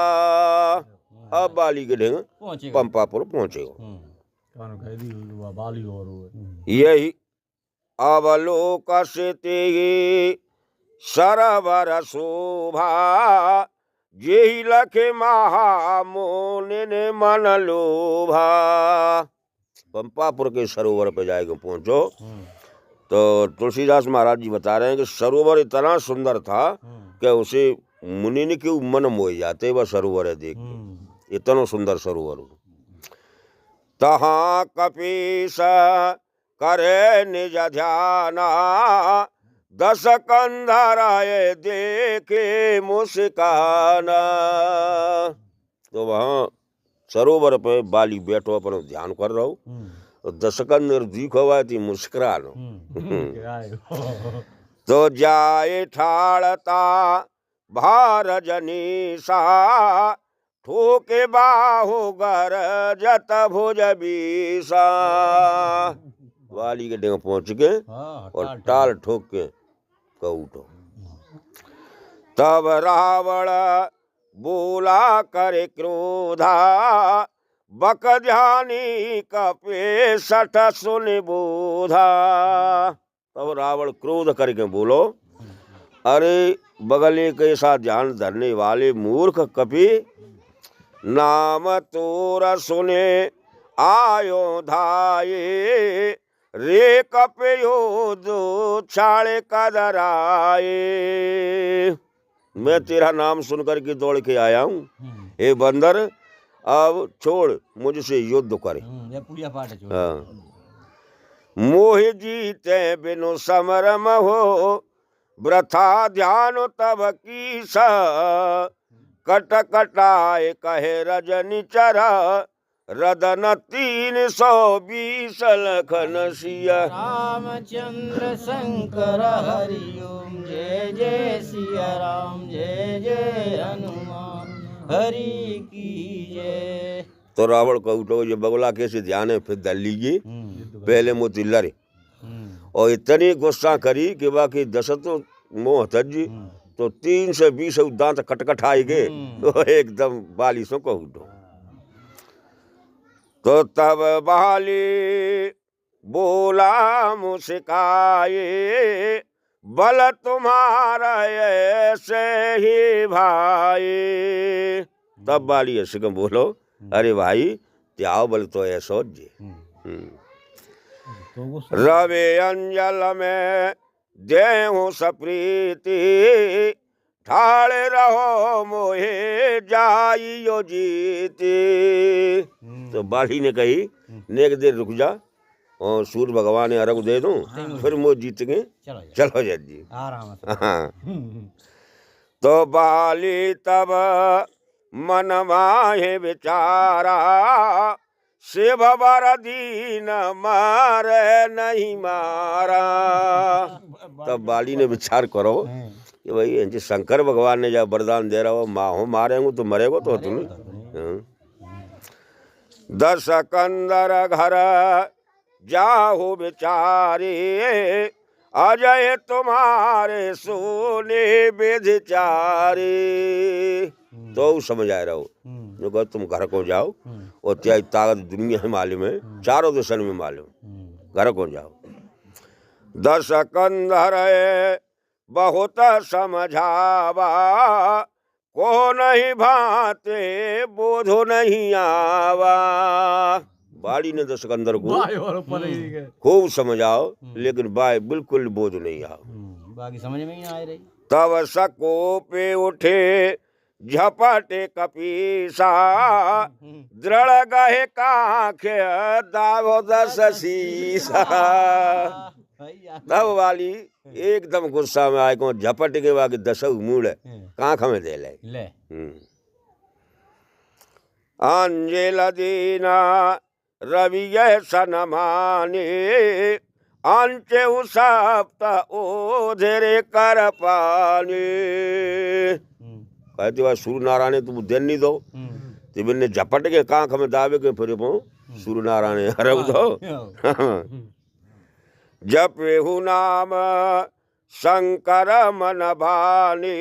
अब बाली के ढेंग पहुंचे पंपापुर पहुंचेगा। बाली और यही अवलोक से सरवर शोभा, जेहि लखे महामोनिन मन लोभा। पंपापुर के सरोवर पे जाएगा पहुंचो तो तुलसीदास महाराज जी बता रहे हैं कि सरोवर इतना सुंदर था कि उसे मुनि ने क्यों मन मोह जाते वह सरोवर है देख के, इतना सुंदर सरोवर। तहाँ कपीस करे निज ध्याना, 10 कंधराए देखे मुस्काना। तो वहाँ सरोवर पे बाली बैठो अपन ध्यान कर रहो तो 10 कंधर दिखो थी मुस्कुरानो। तो जाए ठाड़ता भार जनीसा, ठोके बाहु गर जत भुज बीसा। वाली के डेंग पहुंच के और टाल ठोक के कऊटो। तब रावण बोला करे क्रोधा, बक ध्यानी कपे सठ सुन बोधा। तब रावण क्रोध करके बोलो, अरे बगले के साथ ध्यान धरने वाले मूर्ख कपि, नाम तोर सुने आयो धाये, रे कपयो दो छाड़े कदराए। मैं तेरा नाम सुनकर के दौड़ के आया हूँ, हे बंदर अब छोड़ मुझसे युद्ध करे। ये पूजा पाठ है। हाँ। मोह जीते बिनु समरम हो, वृथा ध्यान तब की सा, कट कटाए कहे रजनी चरा, रदन 320 लखन सिया। रामचंद्र शंकर हरिओम, जय जय सिया राम, जय जय हनुमान हरि की जय। तो रावण को उठो, ये बगुला कैसे ध्यान है, फिर दल लीजिए। पहले मोती लड़े और इतनी गुस्सा करी कि बाकी 10 तो मोह तजी, तो 320 दांत कटकट आए गए। तो एकदम बाली सो को उठो। तो तब बाली बोला मुस्काए, बल तुम्हारा ऐसे ही भाई। तब बाली ऐसे कम बोलो, अरे भाई त्याओ बल तो ऐसो जी। रवि अंजल में देहूं सप्रीति, ठाड़े रहो मोहे जाइयो जीती। तो बाली ने कही, नेक देर रुक जा और सूर्य भगवान ने अर्घ दे दूं, फिर वो जीत गए। चलो जी आराम से। हाँ। तो बाली तब मन माहे विचारा, शिव बर दीन मारे नहीं मारा। तब बाली ने विचार करो कि भाई शंकर भगवान ने जब वरदान दे रहा हो, माहो मारेंगे तो मरेगो तो तुम्हें। 10 कंदर घर जाहो बेचारे, अजय तुम्हारे सोने बेचारे। तो समझ आ रहा हो जो कहो तुम घर को जाओ और त्याग ताकत दुनिया में मालूम है, चारों दिशन में मालूम, घर को जाओ। 10 कंधर बहुत समझावा, को नहीं भाते बोधो नहीं आवा। बाड़ी ने 10 कंधर को खूब समझाओ, लेकिन बाय बिल्कुल बोध नहीं आओ। बाकी समझ में ही ना आ रही। तब सको पे उठे झपटे कपीसा, दृढ़ गहे काखे दावो 10 शीसा। तब वाली एकदम गुस्सा में आए को झपट के वाके दसऊ मूड़ कांख में दे ले ले अंजेल दीना रवि सनमाने अंचे सप्ता ओधेरे कर पाने कहते हुआ सूर्य नारायण तुम देन नहीं दो तो मैंने झपट के कांख में दावे के फिर सूर्य नारायण हरव दो जप वेहु नाम शंकर मन भाने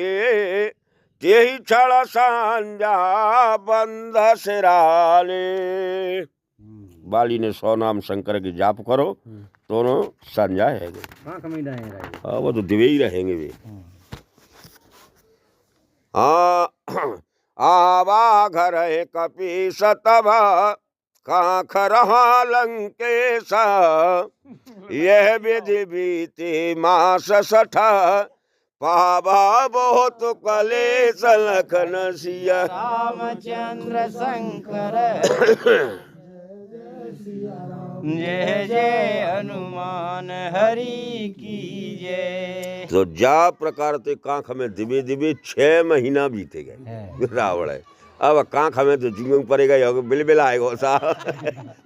तेहि छड़ सांझा बंध सिराने बाली ने 100 नाम शंकर की जाप करो दोनों संजा है वो तो दिवे ही रहेंगे वे आवा घर है कपी सतभ कांख रहा लंकेश यह विधि बीते मास 60 पावा बहुत कलेश लखन सिया रामचंद्र शंकर जय जय हनुमान हरि की जय। तो जा प्रकार ते कांख में दिवे दिवे 6 महीना बीते गए रावण है अब कांख में तो जिंग पड़ेगा बिल आएगा सा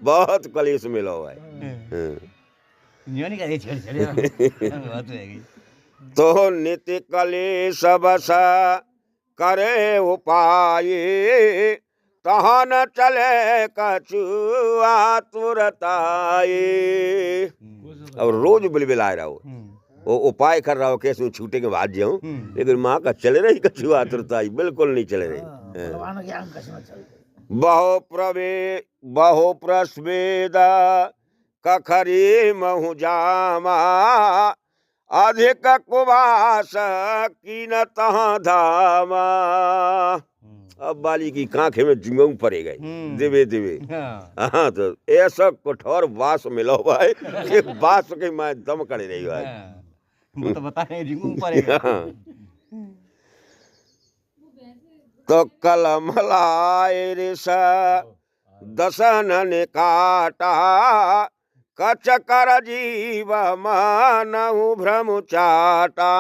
बहुत कलेश मिला हुआ है तो नित्य कलेश बसा करे उपाय तहाँ न चले कछुआ तुरताए अब रोज बिल आ रहा हो वो उपाय कर रहा हो कैसे छूटे के बाद जाऊं लेकिन माँ का चले रही कछुआ तुरताई बिल्कुल नहीं चले रही बहु प्रस्वेद कखरी महु जामा अधिक कुवास की न तहाँ धामा अब बाली की कांखे में जिंगू पड़े गए दिवे दिवे हाँ तो ऐसा कठोर बास मिला हुआ है कि बास के मैं दम करे रही हुआ है वो तो बता रहे जिंगू पड़ेगा तो कलमलाए ऋषा दसन ने काटा कच कर जीव मानहु भ्रम चाटा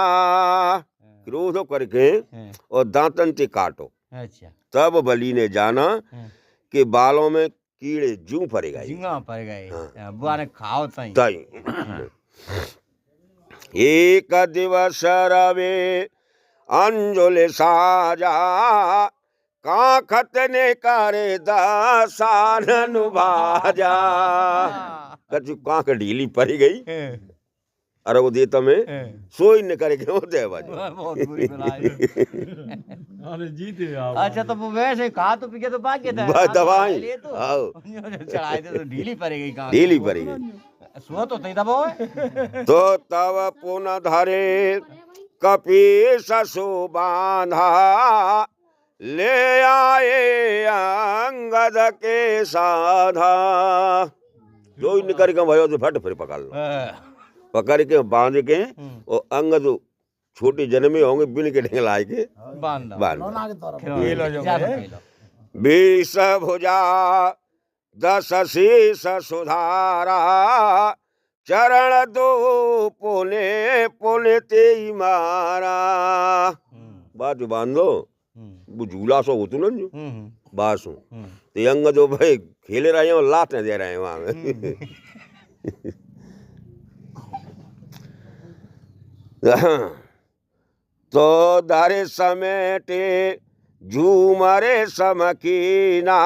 क्रोध करके और दांतन से काटो अच्छा तब बलि ने जाना कि बालों में कीड़े जू पड़ेगा झिंगा पड़ गए बुआ ने खाओ ताई एक दिवस रवे अंजुल साजा काखत ने करे दासान भाजा कछु कांख ढीली पड़ी गई अरे वो देता में सोई न करे क्यों दे बाजू बहुत बुरी अच्छा तो वो वैसे खा तो पी के तो भाग्य था दवाई चढ़ाए थे तो ढीली पड़ेगी कहाँ ढीली पड़ेगी सो तो तई दबो तो तब पुनः धरे कपी ससु बांधा ले आए अंगद के साधा जो इन करके भयो तो फट फिर पकड़ लो पकड़ के बांध के और अंगद छोटी जन्मे होंगे बिन के ढेंग लाए के बांध बीस भुजा 10 शीस सुधारा चरण 2 पुने पुने ते मारा बात बांधो वो झूला सो होतु न बासु ते अंग जो भाई खेले रहे हैं लात दे रहे हैं वहां में तो दारे समेटे झूमरे समकीना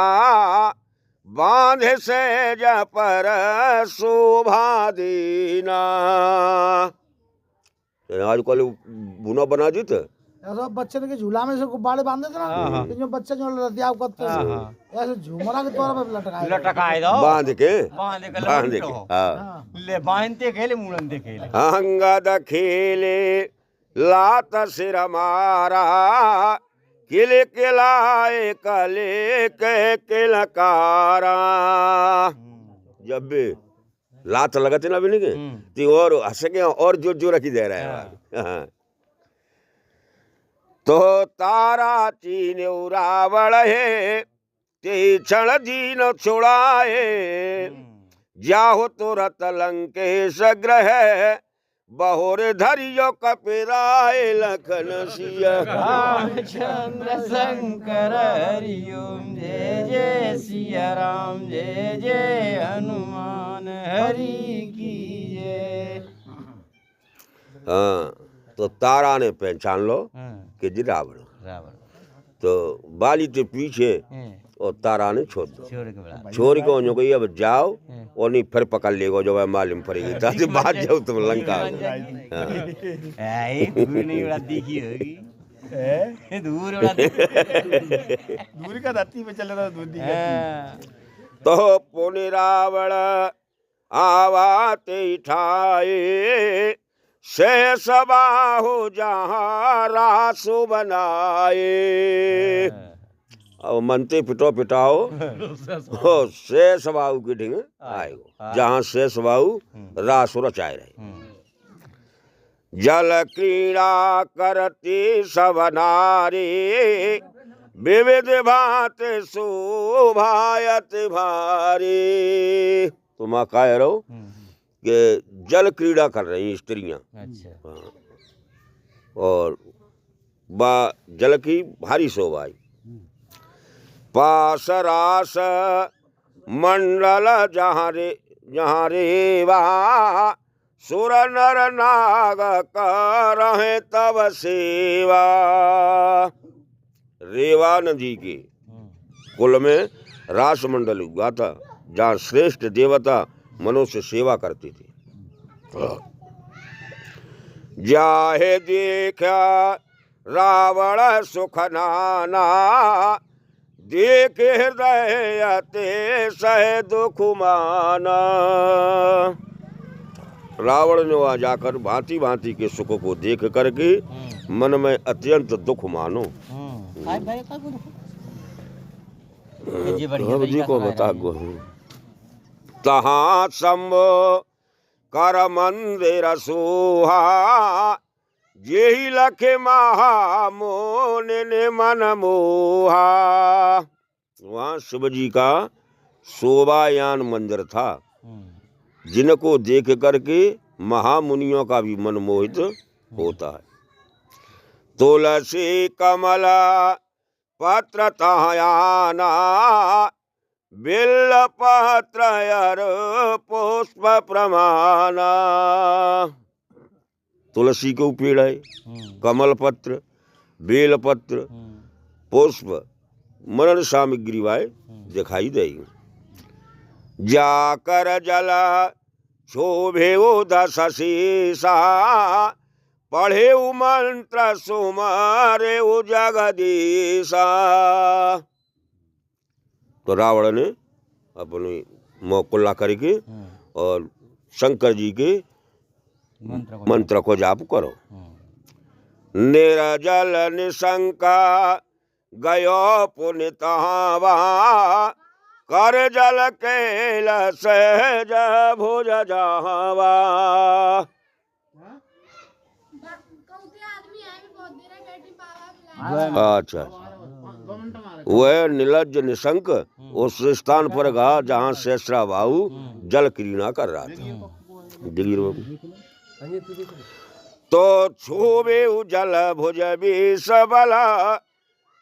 बांधे से पर शोभा दीना आजकल बुना बना दी थे ऐसा बच्चे के झूला में से गुब्बारे बांधे थे ना जो बच्चे जो रतियाव करते हैं ऐसे झूमरा के तौर पे लटकाए दो बांध के हाँ ले बांधते खेले मुड़नते खेले अंगद खेले लात सिर मारा किले किलाए कले के किलकारा जब भी लात लगाते ना भी नहीं के और हंस के और जोर जोर रखी दे रहा है तो तारा चीन रावण है ते क्षण दीन छुड़ाए जाहो तुरत लंकेश ग्रह बहोर धरियो कपिराय लखन सिया। रामचंद्र शंकर हरिओम जय जय सिया राम जय जय हनुमान हरि की जय। हाँ, तो तारा ने पहचान लो कि जी रावण। रावण तो बाली के पीछे और तारा ने छोड़ दो, छोड़ के बड़ा छोड़ के उन्होंने कही अब जाओ और नहीं फिर पकड़ लेगा जो है मालूम पड़ेगी ताकि बात जाओ तुम लंका में। हाँ। दूर नहीं बड़ा दिखी होगी दूर बड़ा दूरी का धरती पे चल रहा दूर तो पुनि रावण आवाते ठाए शेष बाहु जहाँ रासु बनाए। अब मनते पिटो पिटाओ शेष बाहु की ढिंग आएगो जहाँ शेष बाहु रासु रचाए रहे। जल क्रीड़ा करती सब नारी विविध भांत शोभायत भारी। तुम कह रहो कि जल क्रीड़ा कर रही स्त्रियां। अच्छा हाँ। और बा जल की भारी शोभा आई। पास रास मंडल जहाँ रेवा सुर नर नाग करहे तब सेवा। रेवा नदी के कुल में रास मंडल हुआ था जहाँ श्रेष्ठ देवता मनुष्य सेवा करते थे। जाहे देखा रावण सुख नाना देख हृदय अते सह दुख माना। रावण ने वहाँ जाकर भांति भांति के सुख को देख करके मन में अत्यंत दुख मानो। जी को बता गो तहाँ शंभो कर मंदिर सोहा जेहि लखे महा मोन ने मन मोहा। वहाँ शिव जी का शोभायान मंदिर था जिनको देख करके महामुनियों का भी मन मोहित होता है। तुलसी कमला पत्र तहयाना बिल्ल पत्र यर पुष्प प्रमाना। तुलसी के पेड़ है, कमल पत्र, बेल पत्र, पुष्प मनन सामग्री वाय दिखाई देगी। जाकर जल शोभे दस शीसा पढ़े मंत्र सुमारे जगदीशा। तो रावण ने अपनी मोकुल्ला करके और शंकर जी के मंत्र को जाप करो। निरजल निशंका गयो पुनितवा कर जल कैल सहज भुज जावा। अच्छा वह नीलज निशंक उस स्थान पर गया जहाँ शेषरा बाहु जल क्रीड़ा कर रहा था। तो छूबे जल भुज विष बला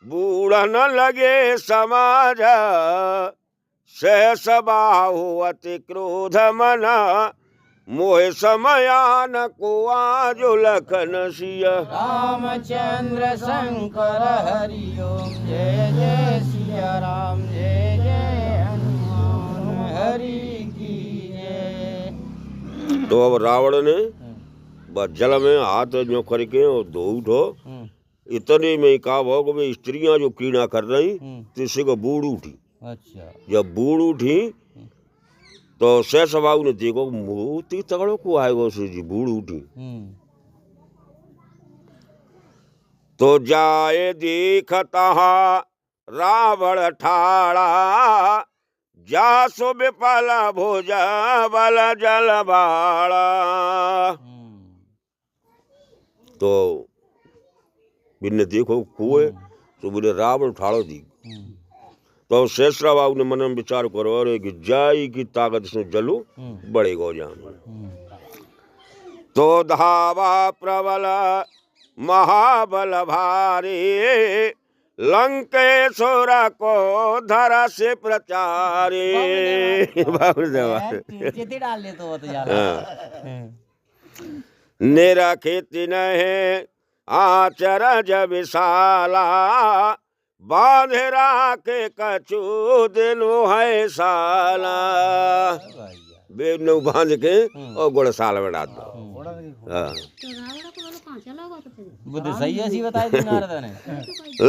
बूढ़ न लगे समाज शेष बाहु अति क्रोध मना मोह समयान को आज लखन सिया। रामचंद्र शंकर हरिओम जय जय सिया राम जय जय हनुमान हरि की जय। तो अब रावण ने बस जल में हाथ जो करके और धो उठो इतने में कहा भोग में स्त्रियां जो कीड़ा कर रही तो इसी को बूढ़ उठी। अच्छा जब बूढ़ उठी तो शेष बाबू ने देखो मोती तगड़ो को आएगा उसे जी बूढ़ उठी। तो जाए देखता रावण ठाड़ा जासु विपल भुज बल जल बाड़ा। तो बिन्ने देखो कुएं तो बोले रावण ठाड़ो दी। तो शेषरा बाबू ने मन में विचार करो अरे कि जाई की ताकत से जलू बड़े गो जान तो धावा प्रबल महाबल भारी लंकेश्वर को धरा से प्रचारी बाबू देवा चेते डाल ले तो यार नेरा खेती नहीं आचरज विशाला बांधरा के कछु दिनु है साला बेनु बांध के और गुड़ साल बढ़ा दो हाँ। बुद्ध सही ऐसी बताई थी नारद ने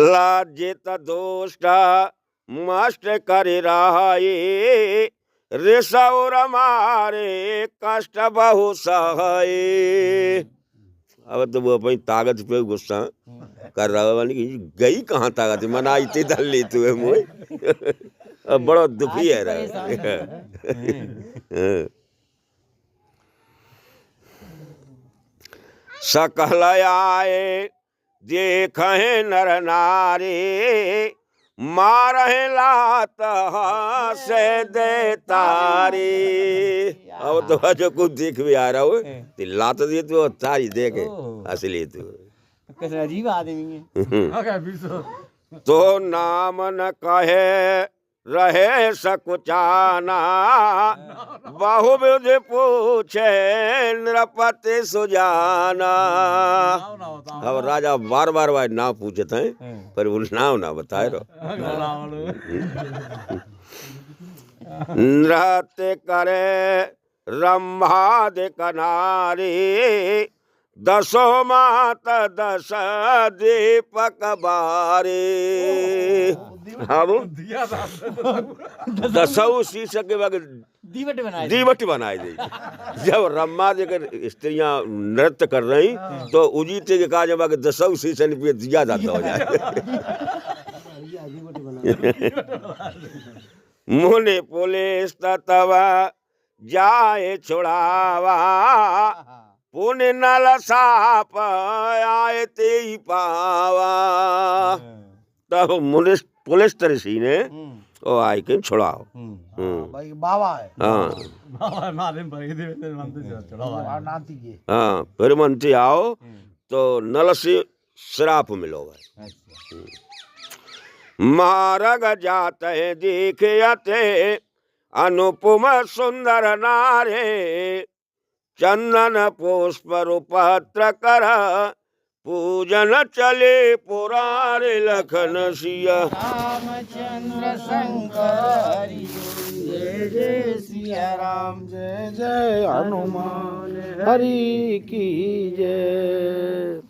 लाजित दोष्ट मस्त कर रहाई ऋषौर मारे कष्ट बहु सहाय अब तो वो अपनी ताकत पे गुस्सा कर रहा है कि गई कहाँ ताकत मनाई थी दल ली तू मुझे अब बड़ा दुखी है सकल आए देख नर नारी मारे लात से दे तारी अब तो जो कुछ देख भी आ रहा हो तो लात दे तो तारी देखे असली तू कैसे अजीब आदमी है तो नाम न कहे रहे सकुचाना बहुविध पूछे नृपति सुजाना। अब राजा बार बार नाम पूछते हैं पर वो नाम ना बताए रहो नृत्य करे रंभाद कनारी दसो मात दस दीपक बारे दसो शीश के बाद दीवट बनाए दी जब रम्मा देकर स्त्रियां नृत्य कर रही तो उजीते के कहा जब दसो शीशन पे दिया जाता हो जाए मुने पुलिस तवा जाए छुड़ावा पुण्य नल साप आए ते पावा तब पुलिस ऋषि ने ओ आए के छुड़ाओ भाई बाबा है हाँ नाती के हाँ फिर मंत्री आओ तो नल से श्राप मिलोगा मारग जाते दिखते अनुपम सुंदर नारे चंदन पुष्प रूपत्र कर पूजन चले पुरारे लखन सिया रामचंद्र शंकर जय जय सिया राम जय जय हनुमान हरि की जय।